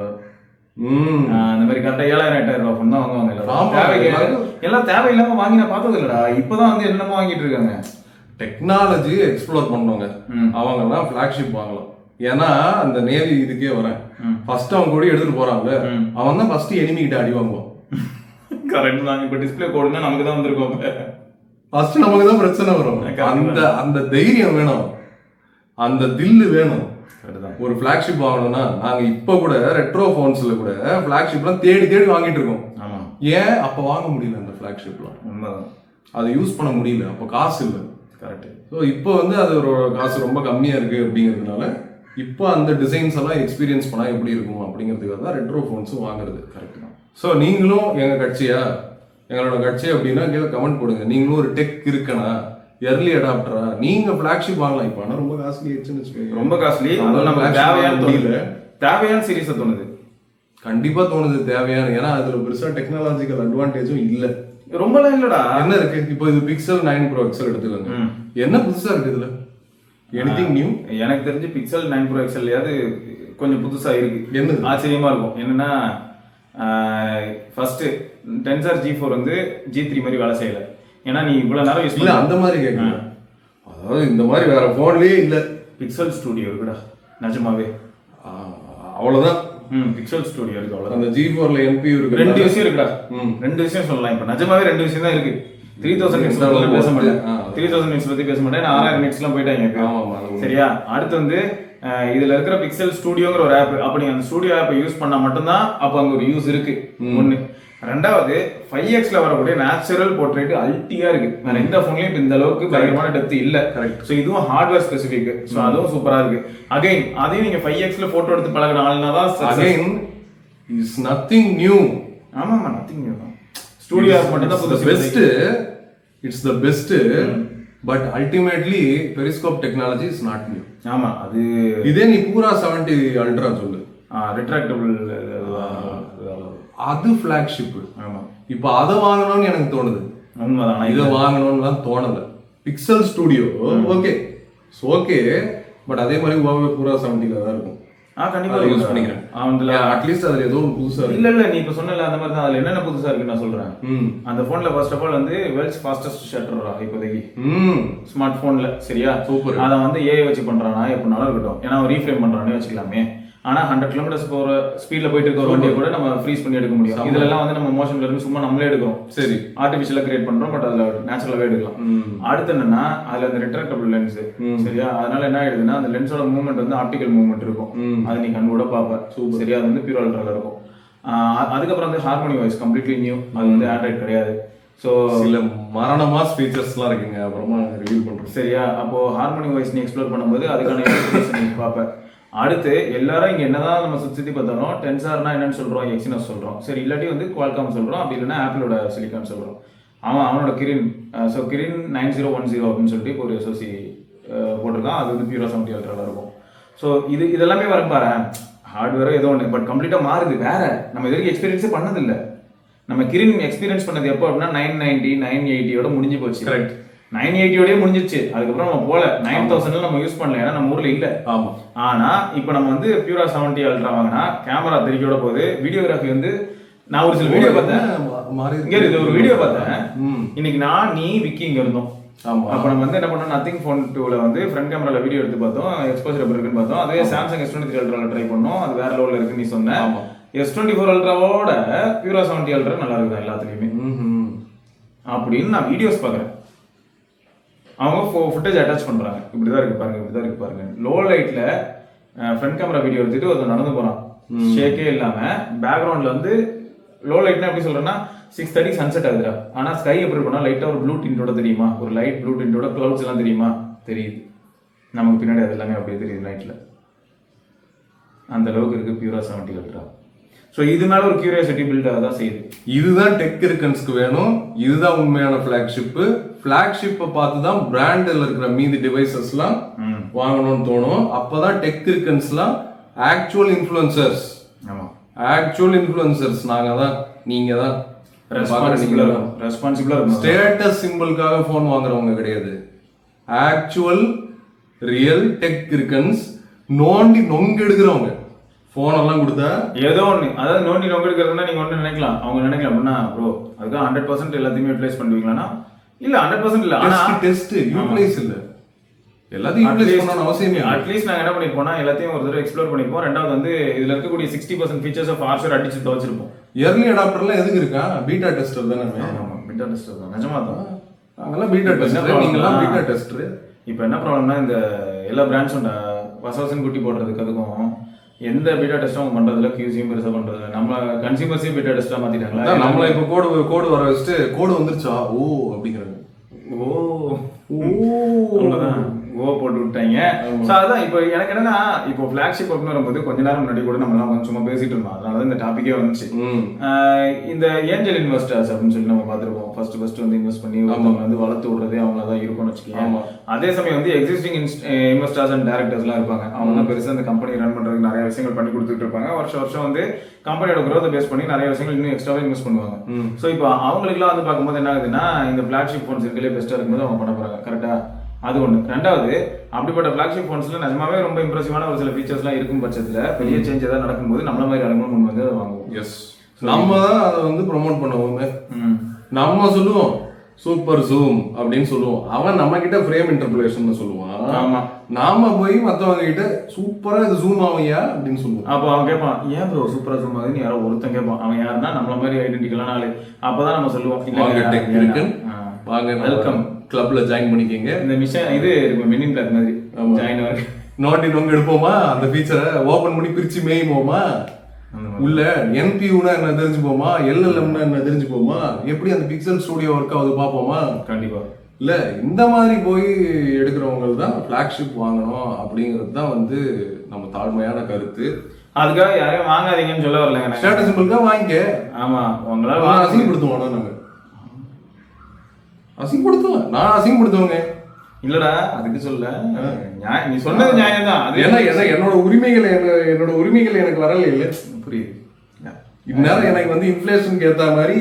அந்த மாதிரி கரெக்டா 7000-8000 ரூபாய் ஃபோன் தான் வாங்குவாங்க. எல்லாம் தேவையில்லாம வாங்கி நான் பார்த்தது இல்லடா. இப்பதான் வந்து என்னமோ வாங்கிட்டு இருக்காங்க. டெக்னாலஜி எக்ஸ்ப்ளோர் பண்ணவங்க அவங்க எல்லாம் ஃபிளாக்ஷிப் வாங்கலாம். ஏன்னா அந்த நேவி இதுக்கே வரேன், ஃபர்ஸ்ட் அவங்க கூட எடுத்துட்டு போறாங்கல்ல, அவன் தான் ஃபர்ஸ்ட் எனிமி கிட்ட அடி வாங்குவான். கரெக்ட் தான். இப்ப டிஸ்பிளே கோடுனா நமக்கு தான் வந்திருக்கோம், ஃபர்ஸ்ட் நமக்கு தான் பிரச்சனை வரும். அந்த தைரியம் வேணும், அந்த தில்லு வேணும். ஒரு ஃபிளாக்ஷிப் வாங்கணும்னா நாங்க இப்ப கூட ரெட்ரோ போன்ஸ்ல கூட ஃபிளாக்ஷிப்லாம் தேடி தேடி வாங்கிட்டு இருக்கோம். ஏன் அப்ப வாங்க முடியல அந்த ஃபிளாக்ஷிப்லாம்? உண்மைதான், அதை யூஸ் பண்ண முடியல, அப்ப காசு இல்லை. கரெக்ட். ஸோ இப்போ வந்து அது ஒரு காசு ரொம்ப கம்மியா இருக்கு அப்படிங்கிறதுனால இப்போ அந்த டிசைன்ஸ் எல்லாம் எக்ஸ்பீரியன்ஸ் பண்ணா எப்படி இருக்கும் அப்படிங்கிறதுக்காக தான் ரெட்ரோ போன்ஸும் வாங்குறது. கரெக்ட் தான். ஸோ நீங்களும் எங்க கட்சியா, எங்களோட கட்சி அப்படின்னா கீழே கமெண்ட் போடுங்க. நீங்களும் ஒரு டெக் இருக்கனா, எர்லி அடாப்டரா, நீங்க ஃபிளாக்ஷிப் வாங்கலாம். இப்போ ஆனால் ரொம்ப காஸ்ட்லி ஆயிடுச்சுன்னு, ரொம்ப காஸ்ட்லி. தேவையான சீரியஸா தோணுது, கண்டிப்பா தோணுது தேவையான. ஏன்னா அதுல பெருசா டெக்னாலஜிக்கல் அட்வான்டேஜும் இல்லை, ரொம்ப இல்லடா. என்ன இருக்கு இப்போ இது பிக்சல் 9 Pro XL எடுத்துக்கோங்க, என்ன புதுசா இருக்கு இதுல? Anything new? எனக்கு தெரிஞ்சு பிக்சல் 9 Pro XL கொஞ்சம் புதுசா இருக்கு. என்ன ஆச்சரியமா இருக்கும் என்னன்னா, ஃபர்ஸ்ட் டென்சர் G4 வந்து G3 மாதிரி வேலை செய்யல. ஏன்னா நீ இவ்வளவு நேரம் யூஸ் பண்ணல, அந்த மாதிரி கேட்கல. அதாவது இந்த மாதிரி வேற போன்லயே இல்ல. பிக்சல் ஸ்டுடியோ இருக்குடா நிஜமாவே. அவ்வளவுதான். பிக்சல் ஸ்டுடியோ இருக்கு அவ்வளவுதான். அந்த G4ல NPU இருக்கு. 2 விஷயம் இருக்குடா. 2 விஷயம் சொல்லலாம். இப்ப நிஜமாவே 2 விஷயம் தான் இருக்கு. 3000 நிட்ஸ் பேச மாட்டேன். 3000 நிட்ஸ் பத்தி பேச மாட்டேன். 6000 நிட்ஸ் எல்லாம் போயிட்டாங்க. சரியா? அடுத்து வந்து இதுல இருக்கிற பிக்சல் ஸ்டுடியோங்கிற ஒரு ஆப். அப்ப நீங்க அந்த ஸ்டுடியோ ஆப்பை யூஸ் பண்ணா மட்டும்தான் அப்ப அங்க ஒரு யூஸ் இருக்கு. ஒண்ணு. ரெண்டாவது 5Xல வரக்கூடிய நேச்சுரல் போர்ட்ரேட் அல்ட்டியா இருக்கு. வேற எந்த போன்லயும் இந்த அளவுக்கு பயங்கரமான டெப்த் இல்ல. சோ இதுவும் ஹார்ட்வேர் ஸ்பெசிபிக். சோ அதுவும் சூப்பரா இருக்கு. அகைன் அதையும் நீங்க 5Xல போட்டோ எடுத்து பழகின ஆளுனா தான் அகைன் இஸ் நதிங் நியூ. ஆமா நதிங் நியூ. ஸ்டுடியோ ஆப் மட்டும் தான் புதுசு. Best. It's the best. But ultimately periscope technology is not new. ஆமா அது இதே நீ பூரா 70 அல்ட்ரா சொல்லு. ரிட்ராக்டபிள் அது ஃபிளாக்ஷிப். ஆமா இப்போ அதை வாங்கணும்னு எனக்கு தோணுது. உண்மைதான். இதை வாங்கணும்லாம் தோணல. பிக்சல் ஸ்டுடியோ ஓகே பட் அதே மாதிரி Huawei பூரா 70ல தான் இருக்கும். கண்டிப்பா யூஸ் பண்ணிக்கிறேன். அட்லீஸ்ட் அதுல ஏதோ ஒரு புதுசா இல்ல நீ இப்ப சொன்னல அந்த மாதிரி தான். அதுல என்னென்ன புதுசா இருக்கு நான் சொல்றேன். அந்த போன்ல ஃபர்ஸ்ட் ஆஃப் ஆல் வந்து வேர்ல்ட்ஸ் ஃபாஸ்டஸ்ட் ஷட்டர் இப்போதைக்கு ஸ்மார்ட் போன்ல. சரியா? சூப்பர். அதை வந்து ஏஐ வச்சு பண்றானா எப்படினாலும் இருக்கட்டும். ஏன்னா ரீஃப்ரேம் பண்றானே வச்சுக்கலாமே. ஆனா 100 கிலோமீட்டர்ஸ் போற ஸ்பீட்ல போயிட்டு இருக்க ஒரு வண்டியை கூட நம்ம ஃப்ரீஸ் பண்ணி எடுக்க முடியும். இதுல எல்லாம் வந்து நம்ம மோஷன்ல இருந்து சும்மா நம்மளே எடுக்கிறோம். சரி. ஆர்டிபிஷியலா கிரியேட் பண்றோம். பட் அதுல நேச்சுரலாவே எடுக்கலாம். அடுத்து என்னன்னா அதுல அந்த ரிட்ராக்டபிள் லென்ஸ். சரியா? அதனால என்ன ஆயிடுதுன்னா அந்த லென்ஸோட மூவ்மெண்ட் வந்து ஆப்டிகல் மூவ்மெண்ட் இருக்கும். அது நீ கண்ணு கூட பாப்ப. சரியா? அது வந்து பியூர் அல்ட்ரால இருக்கும். அதுக்கப்புறம் வந்து ஹார்மோனி வாய்ஸ் கம்ப்ளீட்லி நியூ. அது வந்து ஆண்ட்ராய்ட் கிடையாது. சோ சில மரணமா ஃபீச்சர்ஸ்லாம் இருக்குங்க. அப்புறமா ரிவீல் பண்றோம். சரியா? அப்போ ஹார்மோனி வாய்ஸ் நீ எக்ஸ்ப்ளோர் பண்ணும்போது அதுக்கான இன்ஃபர்மேஷன் நீ பாப்ப. அடுத்து எல்லாரும் இங்க என்னதான் நம்ம சுத்தி பார்த்தாலும் டென்சார்னா என்னன்னு சொல்றோம், எக்ஸினஸ் சொல்றோம். சரி, இல்லாட்டி வந்து குவால்காம் சொல்றோம். அப்படி இல்லைன்னா ஆப்பிளோட சிலிகான் சொல்றோம். அவனோட கிரின். ஸோ கிரின் 9010 அப்படின்னு சொல்லிட்டு இப்போ ஒரு SoC போட்டிருக்கான். அது வந்து பியூரா 70 அல்ட்ரால இருக்கும். ஸோ இதெல்லாமே வரும் பாரு. ஹார்ட்வேரோ ஏதோ ஒன்று பட் கம்ப்ளீட்டா மாறுது. வேற நம்ம இது வரைக்கும் எக்ஸ்பீரியன்ஸே பண்ணதில்லை. நம்ம கிரின் எக்ஸ்பீரியன்ஸ் பண்ணது எப்போ அப்படின்னா 990 980யோட முடிஞ்சு போச்சு. கரெக்ட். 980யோடய முடிஞ்சிருச்சு. அதுக்கப்புறம் நம்ம போல 9000 நம்ம யூஸ் பண்ணல. ஏன்னா நம்ம ஊர்ல இல்ல. ஆமா. ஆனா இப்போ நம்ம வந்து பியூரா 70 அல்ட்ரா வாங்கினா கேமரா தெரிக்கோட போகுது. வீடியோகிராஃபி வந்து நான் ஒரு சில வீடியோ பார்த்தேன். இங்க இது ஒரு வீடியோ பார்த்தேன். இன்னைக்கு நீ விக்கி இங்க இருந்தோம். அப்ப நம்ம வந்து என்ன பண்ணோம், நத்திங் ஃபோன் 2ல வந்து ஃப்ரண்ட் கேமரால வீடியோ எடுத்து பார்த்தோம். எக்ஸ்போசர் எப்படி இருக்குன்னு பார்த்தோம். அதே சாம்சங் S23 அல்ட்ரால ட்ரை பண்ணோம். அது வேற லெவல்ல இருக்குன்னு நீ சொன்ன. S24 அல்ட்ராவோட பியூரா 70 அல்ட்ரா நல்லா இருக்குதா எல்லாத்துலயுமே அப்படின்னு நான் வீடியோஸ் பாக்குறேன். அவங்க ஃபுட்டேஜ் அட்டாச் பண்றாங்க. இப்படிதான் இருக்கு பாருங்க, இப்படிதான் இருக்கு பாருங்க. லோ லைட்ல ஃப்ரண்ட் கேமரா வீடியோ எடுத்துட்டு ஒருத்தர் நடந்து போறான். ஷேக்கே இல்லாம பேக்ரவுண்ட்ல வந்து லோ லைட்னா எப்படி சொல்றேன்னா 6:30 சன்செட் ஆகுதுடா. ஆனா ஸ்கை எப்படி பண்ணா லைட்டா ஒரு ப்ளூ டிண்டோட தெரியுமா, ஒரு லைட் ப்ளூ டிண்டோட கிளவுட்ஸ் எல்லாம் தெரியுமா, தெரியுது. நமக்கு பின்னாடி அது எல்லாமே அப்படியே தெரியுது நைட்ல. அந்த அளவுக்கு இருக்கு பியூரா 70 அல்ட்ரா. ஸோ இது மேல ஒரு கியூரியாசிட்டி பில்ட் தான் செய்யுது. இதுதான் டெக் இருக்கன்ஸ்க்கு வேணும். இதுதான் உண்மையான ஃபிளாக்ஷிப்பு. ஃபிளாக்ஷிப்பை பார்த்து தான் பிராண்டில் இருக்கிற மீதி டிவைசஸ்லாம் வாங்கணும்னு தோணும். அப்பதான் டெக் இருக்கன்ஸ்லாம் ஆக்சுவல் இன்ஃப்ளூயன்சர்ஸ். ஆமா, ஆக்சுவல் இன்ஃப்ளூயன்சர்ஸ் நாங்க தான், நீங்க தான் ரெஸ்பான்சிபிளா இருக்கும். ஸ்டேட்டஸ் சிம்பிளுக்காக போன் வாங்குறவங்க கிடையாது. ஆக்சுவல் ரியல் டெக் இருக்கன்ஸ் நோண்டி நொங்கு எடுக்கிறவங்க. போன் எல்லாம் கொடுத்தா ஏதோ ஒண்ணு, அதாவது நோண்டி நொங்கு எடுக்கிறதுனா நீங்க ஒண்ணு நினைக்கலாம், அவங்க நினைக்கலாம் அப்படின்னா ப்ரோ அதுக்கு 100% எல்லாத்தையுமே யூட்டிலைஸ் பண்ணுவீங்களா? இல்ல 100% இல்ல. ஆனா டெஸ்ட் யூட்டிலைஸ் இல்ல, எல்லாத்தையும் யூட்டிலைஸ் பண்ணனும் அவசியம் இல்ல. அட்லீஸ்ட் நாங்க என்ன பண்ணிருப்போம்னா எல்லாத்தையும் ஒரு தடவை எக்ஸ்ப்ளோர் பண்ணிப்போம். ரெண்டாவது வந்து இதுல இருக்கக்கூடிய 60% ஃபீச்சர்ஸ் ஆஃப் ஹார்ட்வேர் அடிச்சு வச்சிருப்போம். early adopterலாம் எதுக்கு இருக்கா? பீட்டா டெஸ்டர் தானே. ஆமா, பீட்டா டெஸ்டர் தான். நிஜமா தான். அங்கெல்லாம் பீட்டா டெஸ்டர், நீங்கலாம் பீட்டா டெஸ்டர். இப்போ என்ன ப்ராப்ளம்னா இந்த எல்லா பிராண்ட்ஸும் வசவசன் குட்டி போடுறதுக்கு அதுக்கும் எந்த பீட்டா டெஸ்டும் அவங்க பண்றதுல, கியூசியும் பெருசா பண்றது. நம்ம கன்சியூமர்ஸையும் பீட்டா டெஸ்டா மாத்திட்டாங்களா? நம்மள இப்போ கோடு வர வச்சுட்டு கோடு வந்துருச்சா ஓ அப்படிங்கிறாங்க. ஓ அவ்வளவுதான், ஓ போட்டு விட்டாங்க. சோ அதான் இப்போ எனக்கு என்னன்னா, இப்போ ஃபிளாக்ஷிப் அப்படின்னு வரும்போது கொஞ்ச நேரம் முன்னாடி கூட நம்ம எல்லாம் சும்மா பேசிட்டு இருந்தோம். அதனால இந்த டாபிக்கே வந்துச்சு. இந்த ஏஞ்சல் இன்வெஸ்டர்ஸ் அப்படின்னு சொல்லி நம்ம பார்த்துருப்போம். ஃபர்ஸ்ட் வந்து இன்வெஸ்ட் பண்ணி அவங்க வந்து வளர்த்து விடுறதே அவங்கள தான் இருக்கும்னு வச்சுக்கோங்க. அதே சமயம் வந்து எக்ஸிஸ்டிங் இன்வெஸ்டர்ஸ் அண்ட் டைரக்டர்ஸ் எல்லாம் இருப்பாங்க. அவங்க தான் பெருசா அந்த கம்பெனி ரன் பண்றதுக்கு நிறைய விஷயங்கள் பண்ணி கொடுத்துட்டு இருப்பாங்க. வருஷம் வந்து கம்பெனியோட growth பேஸ் பண்ணி நிறைய விஷயங்கள் இன்னும் எக்ஸ்ட்ராவே இன்வெஸ்ட் பண்ணுவாங்க. சோ இப்போ அவங்களுக்குலாம் வந்து பார்க்கும்போது என்ன ஆகுதுன்னா, இந்த ஃபிளாக்ஷிப் ஃபோன்ஸ் இருக்கலே பெஸ்டா இருக்கும்போது அவங்க பண்ண போறாங்க. கரெக்டா? அது ஒண்ணு. ரெண்டாவது, அப்படிப்பட்ட ஃபிளாக்ஷிப் ஃபோன்ஸ்ல நிஜமாவே ரொம்ப இம்ப்ரெசிவான ஒரு சில ஃபீச்சர்ஸ்லாம் இருக்கும் பட்சத்துல பெரிய சேஞ்ச் ஏதாவது நடக்கும்போது நம்மள மாதிரி ஆளுங்களும் முன் வந்து அதை வாங்குவோம். எஸ், நம்ம தான் அதை வந்து ப்ரொமோட் பண்ணுவோமே. நம்ம சொல்லுவோம் சூப்பர் ஜூம் அப்படின்னு சொல்லுவோம். அவன் நம்ம கிட்ட ஃப்ரேம் இன்டர்போலேஷன் சொல்லுவான். ஆமா, நாம போய் மத்தவங்க கிட்ட சூப்பரா இது ஜூம் ஆவையா அப்படின்னு சொல்லுவோம். அப்போ அவன் கேட்பான், ஏன் ப்ரோ சூப்பரா ஜூம் ஆகுதுன்னு யாரோ ஒருத்தன் கேட்பான். அவன் யாருன்னா நம்மள மாதிரி ஐடென்டிக்கலான ஆளு. அப்பதான் நம்ம சொல்லுவோம், வாங்க வெல்கம் கிளப்ல ஜாயின் பண்ணிக்கங்க. இந்த மிஷன் இது மினின் பிளாக் மாதிரி ஜாயின் ஆகு. நோட்டி நோங்க எடுப்போமா, அந்த ஃபீச்சரை ஓபன் பண்ணி பிரிச்சு மேயுமோமா, உள்ள என்பியூனா என்ன தெரிஞ்சுப்போமா, எல்எல்எம்னா என்ன தெரிஞ்சுப்போமா, எப்படி அந்த பிக்சல் ஸ்டுடியோ ஒர்க் ஆகுது பாப்போமா. கண்டிப்பா இல்ல இந்த மாதிரி போய் எடுக்கிறவங்க தான் பிளாக்ஷிப் வாங்கணும் அப்படிங்கிறது தான் வந்து நம்ம தாழ்மையான கருத்து. அதுக்காக யாரையும் வாங்காதீங்கன்னு சொல்ல வரலங்க. ஸ்டேட்டஸ் சிம்பிளுக்காக வாங்கிக்க. ஆமா, உங்களால அசிங்கப்படுத்துவோம். நாங்க அசிங்கப்படுத்துவோம், நான் அசிங்கப்படுத்துவோங்க. இல்லடா அதுக்கு சொல்ல, நீ சொன்னது நியாயம் தான். அது ஏன்னா என்னோட உரிமைகள் எனக்கு வரல. இல்ல புரியுது. இந்நேரம் எனக்கு வந்து இன்ஃபிளேஷனுக்கு ஏத்த மாதிரி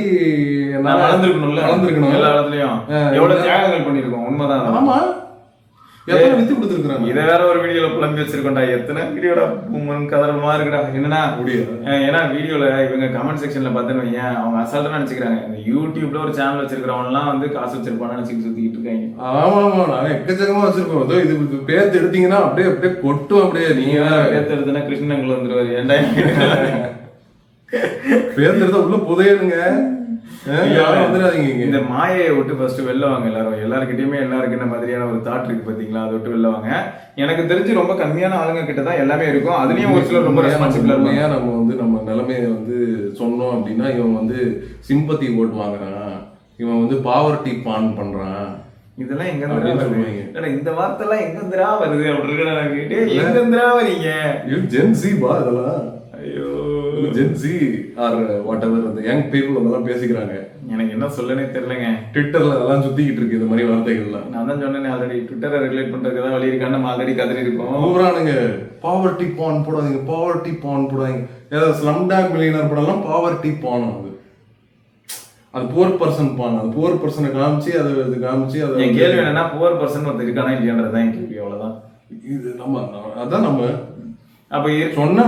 வளர்ந்துருக்கணும். எல்லா இடத்துலயும் எவ்வளவு தியாகங்கள் பண்ணிருக்கோம். உண்மைதான். ஆமா, எத்தனை வித்து கொடுத்துருக்காங்க. இதை வேற ஒரு வீடியோல புலம்பி வச்சிருக்கோம்டா. எத்தனை வீடியோட கதறமா இருக்குடா. என்னன்னா ஏன்னா வீடியோல இவங்க கமெண்ட் செக்ஷன்ல பார்த்தேன்னு வையன், அவங்க அசால்ட்டா நினைச்சுக்கிறாங்க இந்த யூடியூப்ல ஒரு சேனல் வச்சிருக்கிறவங்க எல்லாம் வந்து காசு வச்சிருப்பான்னு நினைச்சு சுத்திக்கிட்டு இருக்காங்க. ஆமா, நாங்க எக்கச்சக்கமா வச்சிருக்கோம். இது பேர்த்து எடுத்தீங்கன்னா அப்படியே கொட்டும். அப்படியே நீங்க பேர்த்து எடுத்தனா கிருஷ்ணங்கள் வந்துருவாரு. ஏன்டா பேர்த்து எடுத்தா உள்ள புதையலுங்க. இந்த மாயையை விட்டு ஃபர்ஸ்ட் வெளில வாங்க. எல்லாருக்கிட்டையுமே எல்லாருக்கு இந்த மாதிரியான ஒரு தாட் இருக்கு பாத்தீங்களா, அதை விட்டு வெளில வாங்க. எனக்கு தெரிஞ்சு ரொம்ப கம்மியான ஆளுங்க கிட்ட தான் எல்லாமே இருக்கும். அதுலயும் ஒரு சிலர் ரொம்ப ரெஸ்பான்சிபிளா இருப்பாங்க. நம்ம வந்து நம்ம நிலைமையை வந்து சொன்னோம் அப்படின்னா, இவன் வந்து சிம்பத்தி ஓட் வாங்குறான், இவன் வந்து பாவர்ட்டி பான் பண்றான், இதெல்லாம் எங்க சொல்லுவீங்க. இந்த வார்த்தை எல்லாம் எங்க இருந்துரா வருது அப்படின்னு எங்க இருந்துரா வரீங்க. ஜென்சி பா இதெல்லாம். ஐயோ, ஜென்சி ஆர் வாட் எவர் அந்த யங் பீப்புள் அதெல்லாம் பேசிக்கிறாங்க. எனக்கு என்ன சொல்லனே தெரியலங்க. ட்விட்டர்ல அதெல்லாம் சுத்திக்கிட்டு இருக்கு இந்த மாதிரி வார்த்தைகள்லாம். நான் தான் சொன்னேன் ஆல்ரெடி, ட்விட்டரை ரெகுலேட் பண்றதுக்கு தான் வழி இருக்கான்னு நம்ம ஆல்ரெடி கதறி இருக்கோம். கூப்பிடுறானுங்க பாவர்ட்டி பான் போடாதீங்க, பாவர்ட்டி பான் போடாதீங்க. ஏதாவது ஸ்லம்டாக் மில்லியனர் படம்லாம் பாவர்ட்டி பான். அது புவர் பர்சன் பான். அது புவர் பர்சனை காமிச்சு அதை காமிச்சு அதை. என் கேள்வி என்னன்னா, புவர் பர்சன் ஒருத்தர் இருக்கானா இல்லையான்றதுதான் என் கேள்வி. அவ்வளவுதான். இது நம்ம அதான் நம்ம அப்ப சொன்னா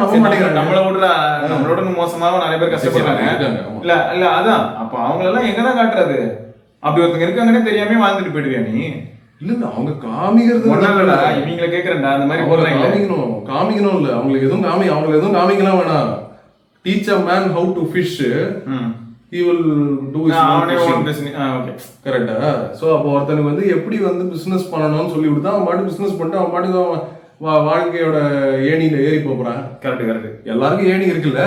நம்மளோட மோசமாக நிறைய பேர் கஷ்டப்படுறாங்க. இல்ல அதான். அப்ப அவங்க எல்லாம் எங்கதான் காட்டுறது? அப்படி ஒருத்தங்க இருக்காங்கன்னே தெரியாம வாழ்ந்துட்டு போயிடுவியா நீ? இல்ல அவங்க காமிக்கிறது இவங்களை கேக்குறேன்டா. அந்த மாதிரி காமிக்கணும் இல்ல அவங்களுக்கு எதுவும் அவங்களுக்கு எதுவும் காமிக்கலாம் வேணாம். Teach a man how to fish, he will do his own business. Okay, கரெக்ட்டா? சோ அப்போ ஒருத்தனுக்கு வந்து எப்படி வந்து பிசினஸ் பண்ணணும்னு சொல்லி கொடுத்தா அவன் பாட்டு பிசினஸ் பண்ணிட்டு அவன் பாட்டுக்கு வாழ்க்கையோட ஏணியில ஏறி போறான். கரெக்ட். எல்லாருக்கும் ஏணி இருக்குல்ல.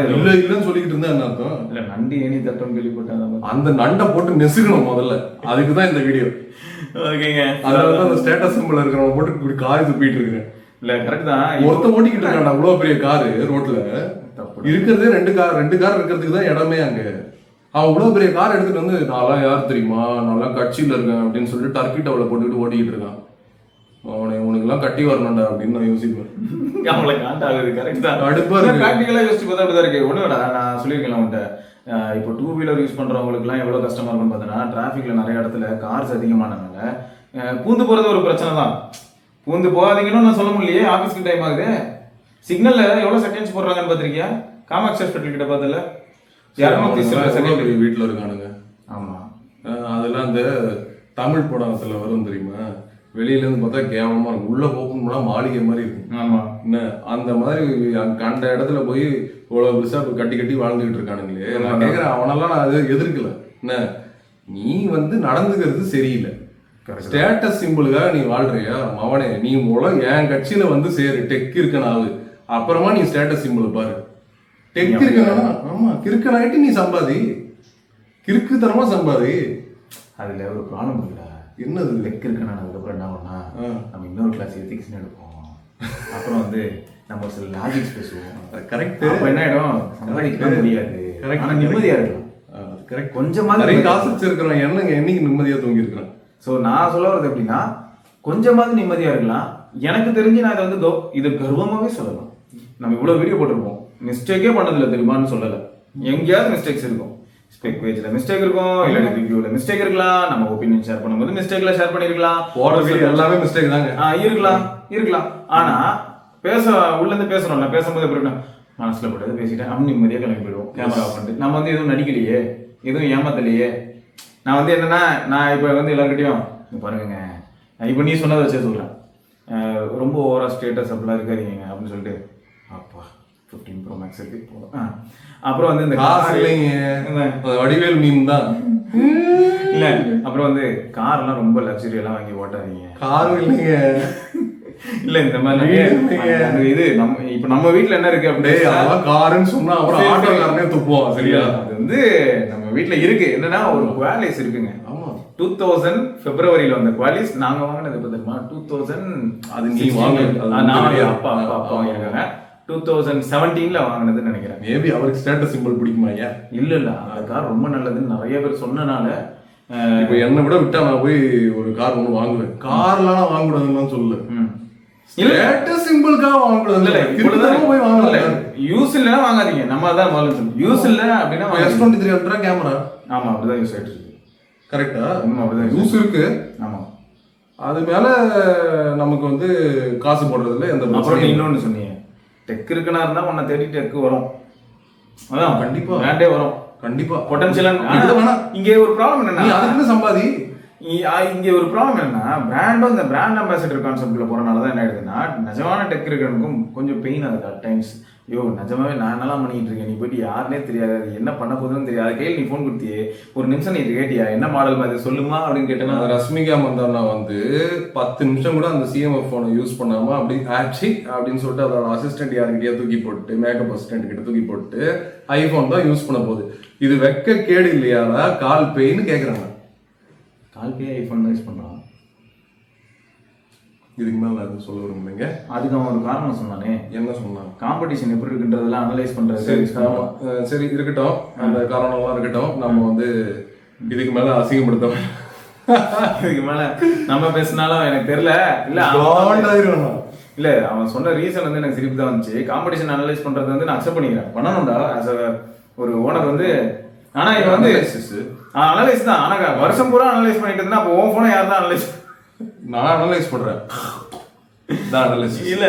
இல்லன்னு சொல்லிட்டு இருந்தா என்ன அர்த்தம்? இல்ல நண்டு ஏணி தட்டம் கேள்விப்பட்டாங்க. அந்த நண்டை போட்டு நெசுக்கணும் முதல்ல. அதுக்குதான் இந்த வீடியோ. ஓகேங்க. அதனால அந்த ஸ்டேட்டஸ் சிம்பிள் இருக்கிறவங்க போட்டு இப்படி கார் துப்பிட்டு இருக்கிறேன். இல்ல கரெக்ட் தான். ஒருத்த ஓட்டிக்கிட்டு இருக்கான் அவ்வளவு பெரிய காரு ரோட்ல. இருக்கிறதே ரெண்டு கார் இருக்கிறதுக்கு தான் இடமே அங்க. அவன் இவ்வளவு பெரிய கார் எடுத்துட்டு வந்து நான்லாம் யார் தெரியுமா, நான்லாம் கட்சியில இருக்கேன் அப்படின்னு சொல்லிட்டு டர்க்கி டவலை போட்டுக்கிட்டு ஓட்டிக்கிட்டு இருக்கான். உனக்கு எல்லாம் கட்டி வரணும்டா அப்படின்னு நான் யோசிப்பேன். அவங்களை காண்டாகுது. கரெக்ட் தான். அடுப்பா இருக்கு. பிராக்டிகலா யோசிச்சு பார்த்தா அப்படிதான் இருக்கு. ஒண்ணுடா நான் சொல்லியிருக்கேன் உன்கிட்ட, இப்போ 2 வீலர் யூஸ் பண்றவங்களுக்கு எல்லாம் எவ்வளவு கஷ்டமா இருக்குன்னு பார்த்தீங்கன்னா, டிராபிக்ல நிறைய இடத்துல கார்ஸ் அதிகமானதுனால பூந்து போறது ஒரு பிரச்சனை தான். பூந்து போகாதீங்கன்னு நான் சொல்ல முடியலையே. ஆபீஸ்க்கு டைம் ஆகுது. சிக்னல்ல எவ்வளவு செகண்ட்ஸ் போடுறாங்கன்னு பாத்திருக்கியா? காமாட்சி ஹாஸ்பிட்டல் கிட்ட பார்த்தல 230 வீட்டுல இருக்கானுங்க. ஆமா, அதெல்லாம் அந்த தமிழ் படத்துல வரும் தெரியுமா, வெளியில இருந்து பார்த்தா கேவலமா இருக்கும், உள்ள ஓப்பன் பண்ணா மாளிகை மாதிரி இருக்கும். ஆமா, என்ன அந்த மாதிரி கண்ட இடத்துல போய் இவ்வளவு பெருசா கட்டி வாழ்ந்துகிட்டு இருக்கானுங்களே. நான் கேக்குறேன், அவனெல்லாம் நான் அது எதிர்க்கல. என்ன நீ வந்து நடந்துக்கிறது சரியில்லை. ஸ்டேட்டஸ் சிம்பிளுக்காக நீ வாழ்றியா அவனே? நீ மூலம் என் கட்சியில வந்து சேரு, டெக் இருக்கனாவது, அப்புறமா நீ ஸ்டேட்டஸ் சிம்பிள் பாரு. டெக் இருக்கனா, ஆமா கிறுக்கனாயிட்டு நீ சம்பாதி, கிறுக்குத்தனமா சம்பாதி. அதுல ஒரு ப்ராப்ளம் இருக்குடா. என்னது? டெக் இருக்கனா அதுக்கப்புறம் என்ன பண்ணா, நம்ம இன்னொரு கிளாஸ் எத்திக்ஸ் எடுப்போம். அப்புறம் வந்து நம்ம சில லாஜிக்ஸ் பேசுவோம். கரெக்ட். அப்ப என்ன ஆயிடும், சம்பாதிக்க முடியாது. ஆனா நிம்மதியா இருக்கலாம். கரெக்ட். கொஞ்சமா நிறைய காசு வச்சிருக்கிறோம். என்னைக்கு நிம்மதியா தூங்கி இருக்கிறேன். ஸோ நான் சொல்ல வரது எப்படின்னா, கொஞ்சமாவது நிம்மதியா இருக்கலாம். எனக்கு தெரிஞ்சு நான் இதை வந்து இது கர்வமாவே சொல்லலாம். நம்ம இவ்வளவு வீடியோ போட்டிருப்போம், மிஸ்டேக்கே பண்ணதில்லை தெரியுமான்னு சொல்லலை. எங்கேயாவது மிஸ்டேக்ஸ் இருக்கும். ஸ்பெக் பேஜ்ல மிஸ்டேக் இருக்கும், இல்ல ரிவ்யூல மிஸ்டேக் இருக்கலாம், நம்ம ஒபினியன் ஷேர் பண்ணும்போது மிஸ்டேக்ல ஷேர் பண்ணிருக்கலாம், எல்லாமே மிஸ்டேக் தாங்க. இருக்கலாம். ஆனா உள்ள இருந்து பேசுறோம்ல, பேசும்போது எப்படி மனசுல போட்டது பேசிட்டேன், நிம்மதியா கிளம்பி போயிடுவோம். கேமரா ஆஃப் பண்ணிட்டு நம்ம வந்து எதுவும் நடிக்கலையே, எதுவும் ஏமாத்தலையே. நான் வந்து என்னன்னா, நான் இப்போ வந்து எல்லாருக்கிட்டையும் பாருங்க, இப்போ நீ சொன்னதை வச்சே சொல்றேன், ரொம்ப ஓவரா ஸ்டேட்டஸ் அப்படிலாம் இருக்காதீங்க அப்படின்னு சொல்லிட்டு, அப்பா 15 Pro Max இருக்கு போதும். அப்புறம் வந்து இந்த காசு இல்லைங்க, வடிவேல் மீன் தான் இல்ல. அப்புறம் வந்து கார்லாம் ரொம்ப லக்ஸரி எல்லாம் வாங்கி ஓட்டாதீங்க. காரும் இல்லைங்க. இல்ல இந்த மாதிரி இது இப்ப நம்ம வீட்டுல என்ன இருக்கு அப்படியே காருன்னு சொன்னா அப்புறம் ஆட்டோக்காரனே துப்புவோம். சரியா? அது வந்து நம்ம வீட்டுல இருக்கு என்னன்னா ஒரு குவாலிஸ் இருக்குங்க. 2000 Februaryல வந்த குவாலிஸ் நாங்க வாங்கினது எப்ப தெரியுமா? 2000 அது நீ வாங்க அப்பா வாங்கிருக்காங்க. 2017ல வாங்கினதுன்னு நினைக்கிறேன். மேபி அவருக்கு ஸ்டேட்டஸ் சிம்பிள் பிடிக்குமா? இல்ல அந்த கார் ரொம்ப நல்லதுன்னு நிறைய பேர் சொன்னனால இப்ப என்ன விட விட்டா நான் போய் ஒரு கார் ஒண்ணு வாங்குவேன். கார்லாம் வாங்கக்கூடாதுன்னு சொல்லு. ஸ்டேட்டஸ் சிம்பிள்காக வாங்கக்கூடாது. இல்ல இவ்வளவுதான் போய் வாங்கல. யூஸ் இல்லனா வாங்காதீங்க. நம்ம அதான் முதல்ல சொல்றோம். யூஸ் இல்ல அப்படினா S23 அல்ட்ரா கேமரா. ஆமா அப்படிதான் யூஸ் ஆயிட்டு இருக்கு. கரெக்ட்டா? அப்படிதான் யூஸ் இருக்கு. ஆமா. அது மேல நமக்கு வந்து காசு போடுறதுல எந்த அப்புறம் இன்னொன்னு சொன்னீங்க, டெக் இருக்குனா இருந்தா உன்னை தேடி டெக் வரும். அதான் கண்டிப்பா பிராண்டே வரும். கண்டிப்பா பொட்டன்ஷியல். இங்க ஒரு ப்ராப்ளம் என்னன்னா, நீ அதுக்கு சம்பாதி. இங்க ஒரு ப்ராப்ளம் என்னன்னா, பிராண்டும் இந்த பிராண்ட் அம்பாசிடர் கான்செப்ட்ல போறனால தான் என்ன ஆயிடுதுன்னா, நிஜமான டெக் இருக்கிறவனுக்கும் கொஞ்சம் பெயின் ஆகுது அட் டைம்ஸ். ஐயோ நிஜமாவே நான் என்னெல்லாம் பண்ணிட்டு இருக்கேன், நீ போயிட்டு யாருனே தெரியாது, என்ன பண்ண போகுதுன்னு தெரியாது, கையில் நீ ஃபோன் கொடுத்தியே ஒரு நிமிஷம் நீ கேட்டியா என்ன மாடல் மாதிரி சொல்லுமா அப்படின்னு கேட்டேன்னா, ரஷ்மிகா மந்தானா வந்து 10 நிமிஷம் கூட அந்த சிஎம்எஃப் போனை யூஸ் பண்ணாம அப்படி ஆக்சி அப்படின்னு சொல்லிட்டு அதோட அசிஸ்டன்ட் யாருக்கிட்டே தூக்கி போட்டு, மேக்கப் அசிஸ்டன்ட் கிட்ட தூக்கி போட்டு ஐபோன் தான் யூஸ் பண்ண போகுது. இது வெக்க கேடு இல்லையாடா? கால் பெயின்னு கேக்குறாங்க. கால் பே ஐபோன் தான் யூஸ் பண்றான். இதுக்கு மேல எதுவும் சொல்ல விரும்புறீங்க? அதுக்கு அவன் ஒரு காரணம் சொன்னானே. என்ன சொன்னான்? காம்படிஷன் எப்படி இருக்குன்றதெல்லாம் அனலைஸ் பண்றது. சரி இருக்கட்டும், அந்த காரணம்லாம் இருக்கட்டும். நம்ம வந்து இதுக்கு மேல அசிங்கப்படுத்தோம். இதுக்கு மேல நம்ம பேசினாலும் எனக்கு தெரியல. இல்ல அவன் சொன்ன ரீசன் வந்து எனக்கு சிரிப்பு தான் வந்துச்சு. காம்படிஷன் அனலைஸ் பண்றது வந்து நான் அக்செப்ட் பண்ணிக்கிறேன், பண்ணணும்டா as ஒரு ஓனர் வந்து. ஆனா இது வந்து அனலைஸ் தான். ஆனா வருஷம் பூரா அனலைஸ் பண்ணிட்டு இருந்தா அப்போ உன் போனை யார் தான் அனலைஸ்? நான் அனலைஸ் பண்றேன். இல்ல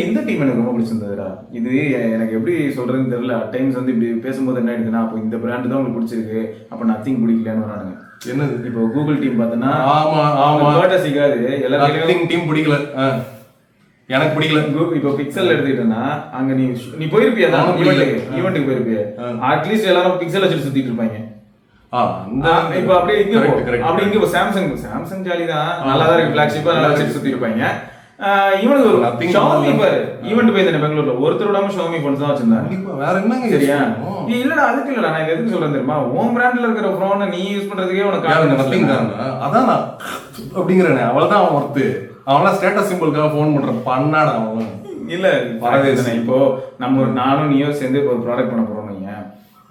இந்த டீம் எனக்கு ரொம்ப பிடிச்சிருந்ததுடா. இது எனக்கு எப்படி சொல்றதுன்னு தெரியல. டைம்ஸ் வந்து இப்படி பேசும்போது என்ன ஆயிடுதுன்னா, அப்போ இந்த பிராண்ட் தான் உங்களுக்கு பிடிச்சிருக்கு, அப்ப நத்திங் பிடிக்கலன்னு வரானுங்க. என்னது இப்போ கூகுள் டீம் பார்த்தனா, ஆமா ஆமா கோட்டசிக்காது எல்லாரும் டீம் பிடிக்கல, எனக்கு பிடிக்கல. இப்போ பிக்சல் எடுத்துக்கிட்டேன்னா, அங்க நீ போயிருப்பியா தான் ஈவெண்ட்டுக்கு போயிருப்பியா? அட்லீஸ்ட் எல்லாரும் பிக்சல் வச்சுட்டு சுத்திட்டு இருப்பாங்க. இப்போ அப்படியே இங்க அப்படி இங்க சாம்சங் ஜாலி தான், நல்லா தான் இருக்கு, பிளாக்ஷிப்பா நல்லா வச்சுட்டு சுத்தி இருப்பாங்க. இவனுக்கு ஒரு ஷாமி பாரு, ஈவென்ட் போயிருந்தேன் பெங்களூர்ல, ஒருத்தர் விடாம ஷாமி போன்ஸ் தான் வச்சிருந்தாங்க. வேற என்னங்க? சரியா? இல்லடா அதுக்கு இல்லடா, நான் எதுக்கு சொல்றேன் தெரியுமா, ஓம் பிராண்ட்ல இருக்கிற போனை நீ யூஸ் பண்றதுக்கே உனக்கு நத்திங் தானா? அதான் நான் அப்படிங்கிறேனே, அவ்வளவுதான் அவன் ஒர்த்து. அவனா ஸ்டேட்டஸ் சிம்பிளுக்காக போன் பண்றான், பண்ணாடா அவன். இல்ல பரவாயில்ல. இப்போ நம்ம ஒரு நானும் நீயோ சேர்ந்து ஒரு ப்ராடக்ட் பண்ண போறோம்,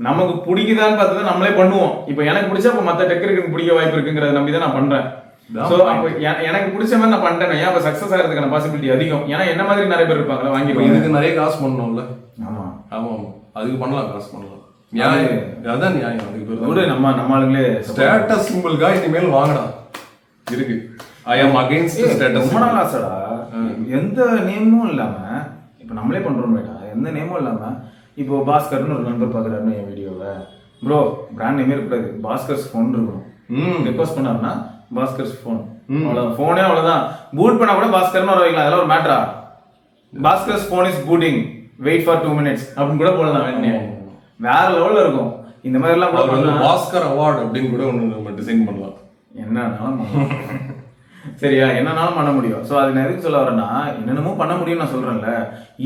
நமக்கு பிடிக்குதான்னு பார்த்து நம்மளே பண்ணுவோம். இப்போ எனக்கு பிடிச்சா இப்போ மற்ற டெக்னிக்கு பிடிக்க வாய்ப்பு இருக்குங்கிறத நம்பி தான் நான் பண்றேன். ஸோ அப்போ எனக்கு பிடிச்ச மாதிரி நான் பண்ணிட்டேன், ஏன் அப்போ சக்ஸஸ் ஆகிறதுக்கான பாசிபிலிட்டி அதிகம். ஏன்னா என்ன மாதிரி நிறைய பேர் இருப்பாங்களா, வாங்கி இதுக்கு நிறைய காசு பண்ணணும்ல. ஆமா ஆமா அதுக்கு பண்ணலாம், காசு பண்ணலாம், நியாயம். அதான் நியாயம். அதுக்கு நம்ம ஆளுங்களே ஸ்டேட்டஸ் சிம்பிள்கா இனிமேல் வாங்கடா இருக்கு. ஐ ஆம் அகைன்ஸ்ட் ஸ்டேட்டஸ். ரொம்ப நாள் ஆசைடா, எந்த நேமும் இல்லாம இப்போ நம்மளே பண்றோம், எந்த நேமும் இல்லாம. இப்போ பாஸ்கர்னு ஒரு நண்பர் பாக்குறாருன்னு என் வீடியோவை, ப்ரோ பிராண்ட் நேமே இருக்காது, பாஸ்கர்ஸ் ஃபோன் இருக்கணும். ரெக்வஸ்ட் பண்ணாருன்னா பாஸ்கர்ஸ் ஃபோன், அவ்வளவுதான். ஃபோனே அவ்வளவுதான். பூட் பண்ணா கூட பாஸ்கர்னு வர வைக்கலாம், அதெல்லாம் ஒரு மேட்டரா? Bhaskar's phone is booting, wait for 2 minutes அப்படின்னு கூட போடலாம். வேற லெவல்ல இருக்கும். இந்த மாதிரி எல்லாம் கூட பாஸ்கர் அவார்ட் அப்படின்னு கூட ஒன்று நம்ம டிசைன் பண்ணலாம். என்னன்னாலும் சரியா, என்னன்னாலும் பண்ண முடியும். ஸோ அது நான் எதுக்கு சொல்ல வரேன்னா, என்னென்னமோ பண்ண முடியும் நான் சொல்றேன்ல.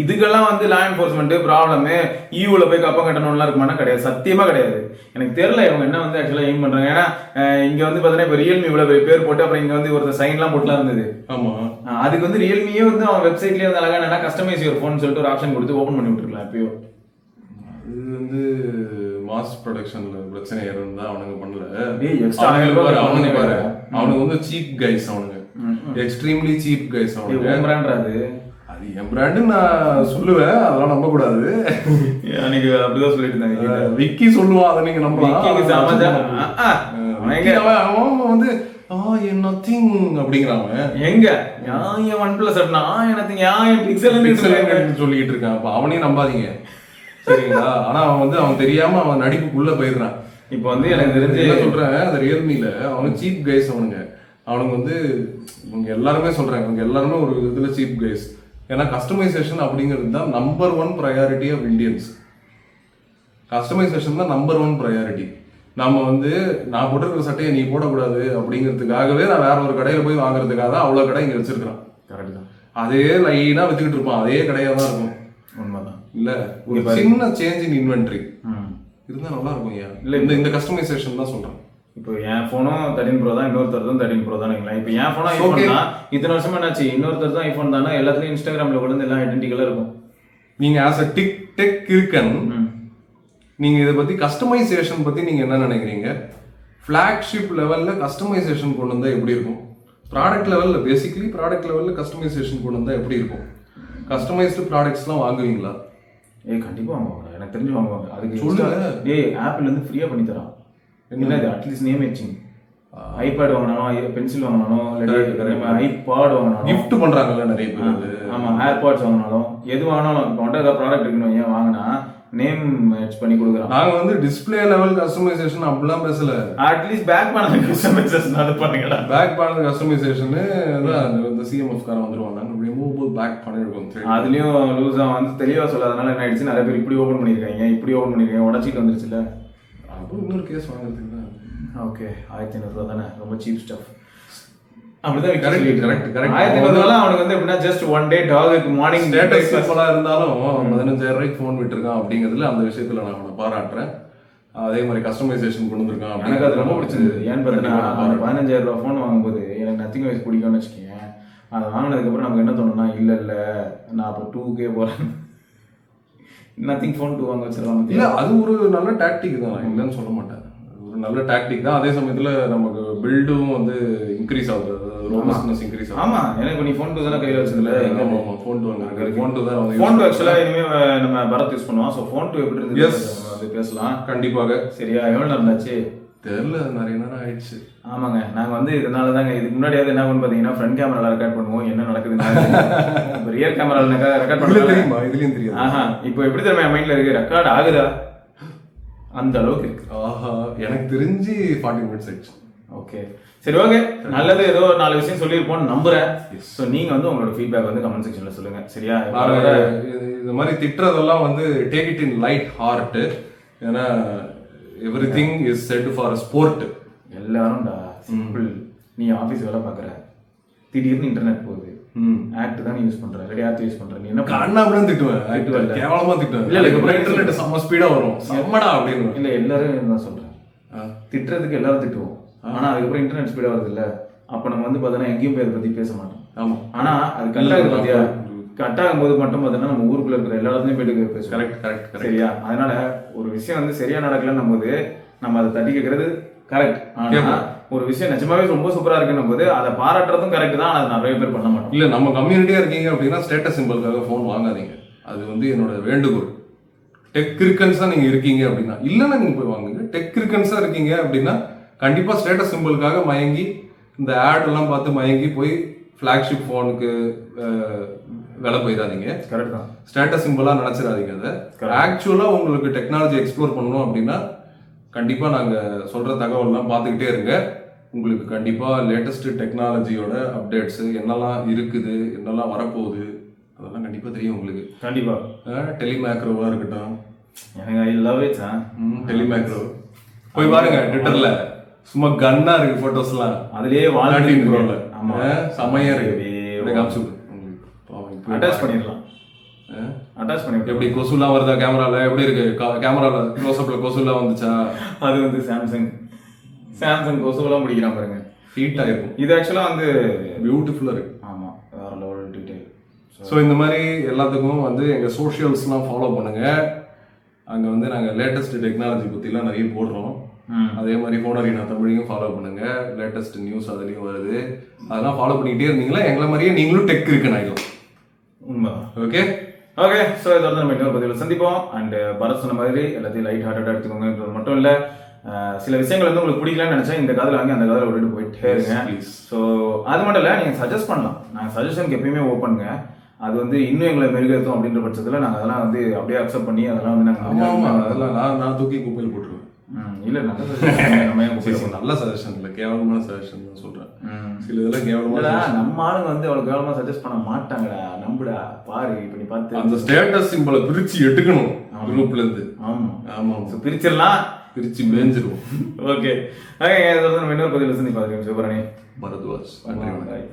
இதுக்கெல்லாம் வந்து லா என்ஃபோர்ஸ்மெண்ட் ப்ராப்ளமு, ஈவுல போய் கப்பம் கட்டணும்லாம் இருக்குமானா கிடையாது, சத்தியமா கிடையாது. எனக்கு தெரியல இவங்க என்ன வந்து ஆக்சுவலா எய்ம் பண்றாங்க. ஏன்னா இங்க வந்து பாத்தீங்கன்னா இப்போ ரியல்மி இவ்வளவு பேர் போட்டு அப்புறம் இங்க வந்து ஒருத்தர் சைன்லாம் போட்டுலாம் இருந்தது. ஆமா, அதுக்கு வந்து ரியல்மியே வந்து அவன் வெப்சைட்லயே வந்து அழகா என்னன்னா கஸ்டமைஸ் யுவர் ஃபோன் சொல்லிட்டு ஒரு ஆப்ஷன் கொடுத்து ஓப்பன் பண்ணி விட்டுருக்கலாம். எப்பயோ இது வந்து மாஸ் ப்ரொடக்ஷன்ல பிரச்சனை இருந்தா அவனுங்க பண்ணல. அவனுங்க பாரு, அவனுக்கு வந்து சீப் கைஸ், அவனுங்க எக்ஸ்ட்ரீம்லி சீப் கைஸ். அவனுக்கு அது என் பிராண்டு நான் சொல்லுவேன், அதெல்லாம் நம்ப கூடாது. அன்னைக்கு அப்படிதான் சொல்லிட்டு இருந்தாங்க, விக்கி சொல்லுவான், அதை நீங்க நம்பலாம். அவன் வந்து நத்திங் அப்படிங்கிறாங்க. எங்க OnePlus சொல்லிட்டு இருக்கான். அப்ப அவனையும் நம்பாதீங்க, சரிங்களா? ஆனா அவன் வந்து அவன் தெரியாம அவன் நடிப்புக்குள்ள போயிடுறான். இப்போ வந்து எனக்கு தெரிஞ்சு என்ன சொல்றேன், அந்த ரியல்மில அவனுக்கு சீப் கைஸ், அவனுக்கு வந்து இவங்க எல்லாருமே சொல்றாங்க, இவங்க எல்லாருமே ஒரு இதுல சீப் கைஸ். ஏன்னா கஸ்டமைசேஷன் அப்படிங்கிறது தான் number 1 priority of Indians. Customisation தான் நம்பர் 1 ப்ரையாரிட்டி. நம்ம வந்து நான் போட்டிருக்கிற சட்டையை நீ போடக்கூடாது அப்படிங்கிறதுக்காகவே நான் வேற ஒரு கடையில போய் வாங்குறதுக்காக தான் அவ்வளவு கடை இங்க வச்சிருக்கிறான். கரெக்ட் தான். அதே லைனா வச்சுக்கிட்டு இருப்பான், அதே கடையா தான் இருக்கும். உண்மைதான். இல்ல ஒரு சின்ன சேஞ்ச் இன் இன்வென்ட்ரி இருந்தா நல்லா இருக்கும். ஏன் இல்ல இந்த கஸ்டமைசேஷன் தான் சொல்றேன். இப்போ என் போனும் 13 Pro தான், இன்னொருத்தர் 13 Pro தான். இப்போ என் போனும் ஐபோன் தான், இத்தனை வருஷமா என்னாச்சு, இன்னொருத்தர் தான் ஐபோன் தானே, எல்லாத்துலயும் இன்ஸ்டாகிராம்ல கூட எல்லாம் ஐடென்டிக்கலா இருக்கும். நீங்க ஆஸ் அ டெக் இருக்கன், நீங்க இதை பத்தி கஸ்டமைசேஷன் பத்தி நீங்க என்ன நினைக்கிறீங்க? ஃபிளாக்ஷிப் லெவல்ல கஸ்டமைசேஷன் கொண்டு வந்தா எப்படி இருக்கும்? ப்ராடக்ட் லெவல்ல பேசிக்கலி ப்ராடக்ட் லெவல்ல கஸ்டமைசேஷன் கொண்டு வந்தா எப்படி இருக்கும்? கஸ்டமைஸ்டு ப்ராடக்ட்ஸ்லாம் வாங்குவீங்களா? கண்டிப்பா வாங்குவாங்க, எனக்கு தெரிஞ்சு வாங்குவாங்க. அதுக்கு சொல்லுங்க, ஆப்பிள் இருந்து ஃப்ரீயா பண்ணி தரான். என்னது, அட்லீஸ்ட் நேம் மேட்சிங். ஐபேட் வாங்கினாலும், பென்சில் வாங்கினாலும், ஐபாட் வாங்கினாலும் கிஃப்ட் பண்றாங்கல்ல நிறைய பேர். ஆமா, ஏர்பாட்ஸ் வாங்கினாலும், எது வாங்கினாலும் இப்போ ஏதாவது ப்ராடக்ட் இருக்குன்னு ஏன் வாங்கினா நேம் மேட்ச் பண்ணி கொடுக்குறோம். நாங்க வந்து டிஸ்ப்ளே லெவல் கஸ்டமைசேஷன் அப்படிலாம் பேசல. அட்லீஸ்ட் பேக் பேனல் கஸ்டமைசேஷன் அது பண்ணுங்கடா. பேக் பேனல் கஸ்டமைசேஷன் இந்த சிஎம்எஃப் காரன் வந்துருவாங்க, ரிமூவபிள் பேக் பேனல் இருக்கும். அதுலயும் லூஸா வந்து தெளிவா சொல்லாதனால என்ன ஆயிடுச்சு, நிறைய பேர் இப்படி ஓபன் பண்ணிருக்காங்க, இப்படி ஓபன் பண்ணிருக்காங்க, உடச்சிட்டு வந்துருச்சுல. அப்புறம் இன்னொரு கேஸ் வாங்குறதுக்கு ஓகே 1500 ரூபா தானே, ரொம்ப சீப் ஸ்டஃப். அப்படிதான் கரெக்ட். 1500 அவனுக்கு வந்து எப்படின்னா ஜஸ்ட் ஒன் டே டாகுக்கு மார்னிங் ஸ்டேட்டஸ் சிம்பிளா இருந்தாலும் 15,000 ரூபாய்க்கு ஃபோன் விட்டுருக்கான் அப்படிங்கிறதுல அந்த விஷயத்துல நான் அவனை பாராட்டுறேன். அதே மாதிரி கஸ்டமைசேஷன் கொண்டு வந்திருக்கான், எனக்கு அது ரொம்ப பிடிச்சிருந்தது. ஏன்னு பார்த்தீங்கன்னா 15,000 ரூபா ஃபோன் வாங்கும்போது எனக்கு நத்திங் வைஸ் பிடிக்கும்னு வச்சுக்கேன். அதை வாங்கினதுக்கப்புறம் நமக்கு என்ன தோணும்னா, இல்லை நான் அப்போ 2K போகிறேன், நத்திங் ஃபோன் 2 வாங்க வச்சிடலாம். இல்லை, அது ஒரு நல்ல டாக்டிக் தான், இல்லைன்னு சொல்ல மாட்டேன். ஒரு நல்ல டாக்டிக் தான். அதே சமயத்தில் நமக்கு பில்டும் வந்து இன்க்ரீஸ் ஆகுது, ரோபஸ்ட்னஸ் இன்க்ரீஸ் ஆகுது. ஆமா, எனக்கு நீ ஃபோன் 2 தானே கையில் வச்சதுல. ஃபோன் 2 வாங்க, ஃபோன் 2 தான் வந்து. ஃபோன் 2 ஆக்சுவலாக இனிமேல் நம்ம பரத் யூஸ் பண்ணுவோம். ஸோ ஃபோன் 2 எப்படி இருந்துச்சு அது பேசலாம் கண்டிப்பாக. சரியா, எவ்வளோ நேரம் இருந்தாச்சு தெரியல, நிறைய நேரம் ஆயிடுச்சு. ஆமாங்க, நாங்கள் வந்து இதனால தாங்க இதுக்கு முன்னாடியாவது என்ன பண்ணு பார்த்தீங்கன்னா ஃப்ரண்ட் கேமரால ரெக்கார்ட் பண்ணுவோம், என்ன நடக்குதுன்னு. இப்போ ரியர் கேமரால ரெக்கார்ட் பண்ண தெரியுமா? இதுலயும் தெரியும். இப்போ எப்படி தெரியுமா என் மைண்ட்ல இருக்கு, ரெக்கார்ட் ஆகுதா அந்த அளவுக்கு இருக்கு. எனக்கு தெரிஞ்சு 40 மினிட்ஸ் ஆயிடுச்சு. ஓகே, சரி, ஓகே, நல்லது. ஏதோ 4 விஷயம் சொல்லியிருப்போம்னு நம்புறேன். ஸோ நீங்க வந்து உங்களோட ஃபீட்பேக் வந்து கமெண்ட் செக்ஷன்ல சொல்லுங்க. சரியா, இந்த மாதிரி திட்டுறதெல்லாம் வந்து take it in light heart. ஏன்னா everything is set for sport. எல்லாரும்டா சிம்பிள். நீ ஆஃபீஸ் வேலை பார்க்குற, திடீர்னு இன்டர்நெட் போகுது, ஆக்ட் தான் யூஸ் பண்ற, ரெடி ஆக்ட் யூஸ் பண்ற, நீ என்ன கண்ணாபுரம் திட்டுவேன், கேவலமா திட்டுவேன். இல்ல இல்ல, இன்டர்நெட் செம்ம ஸ்பீடா வரும், செம்மடா அப்படின்னு. இல்ல, எல்லாரும் தான் சொல்றேன், திட்டுறதுக்கு எல்லாரும் திட்டுவோம். ஆனா அதுக்கப்புறம் இன்டர்நெட் ஸ்பீடா வருது இல்ல, அப்ப நம்ம வந்து பாத்தீங்கன்னா எங்கேயும் போய் அதை பத்தி பேச மாட்டோம். ஆமா, ஆனா அது கட்டாகுது பாத்தியா, கட் ஆகும்போது மட்டும் பாத்தீங்கன்னா நம்ம ஊருக்குள்ள இருக்கிற எல்லா இடத்துலயும் போயிட்டு பேசுவோம். கரெக்ட். சரியா, அதனால ஒரு விஷயம் வந்து சரியா நடக்கலன்னும் போது நம்ம அதை தட்டி கேட்கறது கரெக்ட். ஆனா ஒரு விஷயம் நிஜமாவே ரொம்ப சூப்பரா இருக்குன்னும் போது அதை பாராட்டுறதும் கரெக்ட் தான். அதை நிறைய பேர் பண்ண மாட்டோம். இல்ல, நம்ம கம்யூனிட்டியா இருக்கீங்க அப்படின்னா ஸ்டேட்டஸ் சிம்பிளுக்காக போன் வாங்காதீங்க. அது வந்து என்னோட வேண்டுகோள். டெக் கிரிக்கன்ஸா நீங்க இருக்கீங்க அப்படின்னா, இல்லைன்னா நீங்க போய் வாங்குங்க. டெக் கிரிக்கன்ஸா இருக்கீங்க அப்படின்னா கண்டிப்பா ஸ்டேட்டஸ் சிம்பிளுக்காக மயங்கி, இந்த ஆட் எல்லாம் பார்த்து மயங்கி போய் ஃபிளாக்ஷிப் போனுக்கு வேலை போயிடாதீங்க. கரெக்ட் தான். ஸ்டேட்டஸ் சிம்பிளா நினைச்சிடாதீங்க. அதை ஆக்சுவலா உங்களுக்கு டெக்னாலஜி எக்ஸ்ப்ளோர் பண்ணணும் அப்படின்னா கண்டிப்பா நாங்க சொல்ற தகவல்லாம் பார்த்துக்கிட்டே இருங்க. உங்களுக்கு கண்டிப்பா லேட்டஸ்ட் டெக்னாலஜியோட அப்டேட்ஸ் என்னெல்லாம் இருக்குது, என்னெல்லாம் வரப்போகுது, அதெல்லாம் கண்டிப்பா தெரியும் உங்களுக்கு. கண்டிப்பா. டெலிமேக்ரோவா இருக்கட்டும், எனக்கு ஐ லவ் இட். டெலிமேக்ரோ போய் பாருங்க ட்விட்டர்ல, சும்மா கன்னா இருக்கு போட்டோஸ்லாம், அதுலயே வால்டின் ப்ரோல. ஆமா, செமையா இருக்கு. அட்டாச் பண்ணிடலாம். அட்டாச் பண்ணி எப்படி கொசுலாம் வருதா கேமரால? எப்படி இருக்கு கேமரால? க்ளோஸ்அப்ல கொசுலாம் வந்துச்சா? அது வந்து சாம்சங் கொசுலாம் முடிக்கிறான் பாருங்க, ஹீட்டா இருக்கும். இது ஆக்சுவலா வந்து பியூட்டிஃபுல்லா இருக்கு. ஆமா, வேற லெவல் டீடைல். ஸோ இந்த மாதிரி எல்லாத்துக்கும் வந்து எங்க சோஷியல்ஸ்லாம் ஃபாலோ பண்ணுங்க. அங்க வந்து நாங்க லேட்டஸ்ட் டெக்னாலஜி பத்திலாம் நிறைய போடுறோம். அதே மாதிரி ஃபோனரினா தமிழையும் ஃபாலோ பண்ணுங்க. லேட்டஸ்ட் நியூஸ் அதுலயும் வருது, அதெல்லாம் ஃபாலோ பண்ணிக்கிட்டே இருந்தீங்களா எங்களை மாதிரியே நீங்களும் டெக் இருக்குன்னு ஆயிடும். உண்மைதான். ஓகே, ஸோ இதை வந்து நம்ம இன்னொரு பதிவில் சந்திப்போம். அண்ட் பரத் சொன்ன மாதிரி எல்லாத்தையும் லைட் ஹார்ட்டடாக எடுத்துக்கோங்க. மட்டும் இல்லை, சில விஷயங்கள் வந்து உங்களுக்கு பிடிக்கலன்னு நினைச்சா இந்த காதில் வாங்கி அந்த காதில் விட்டுட்டு போயிட்டே இருங்க. ஸோ அது மட்டும் இல்லை, நீங்கள் சஜஸ்ட் பண்ணலாம். நாங்கள் சஜஷனுக்கு எப்பயுமே ஓப்பனுங்க. அது வந்து இன்னும் எங்களை மெருகேற்றும் அப்படின்ற பட்சத்தில் நாங்கள் அதெல்லாம் வந்து அப்படியே அக்செப்ட் பண்ணி அதெல்லாம் வந்து நாங்கள் அதெல்லாம் நான் தூக்கி குப்பையில் போட்டுருவேன். இல்ல நல்ல suggestion. நம்ம ஏன் சரி, சரி, நல்ல சஜஷன் இல்ல, கேவலமான சஜஷன் தான் சொல்றேன். சில இதெல்லாம் கேவலமான இல்லடா, நம்ம ஆளுங்க வந்து அவ்வளவு கேவலமா சஜஸ்ட் பண்ண மாட்டாங்கடா, நம்புடா, பாரு இப்ப நீ பார்த்து அந்த ஸ்டேட்டஸ் சிம்பலை பிரிச்சு எடுக்கணும் குரூப்ல இருந்து. ஆமா ஆமா, So, பிரிச்சிடலாம், பிரிச்சு மேஞ்சிருவோம். ஓகே. நம்ம இன்னொரு பதிவு சந்தி பாருங்க சிவபரணி பரத்வாஜ். நன்றி. Bye.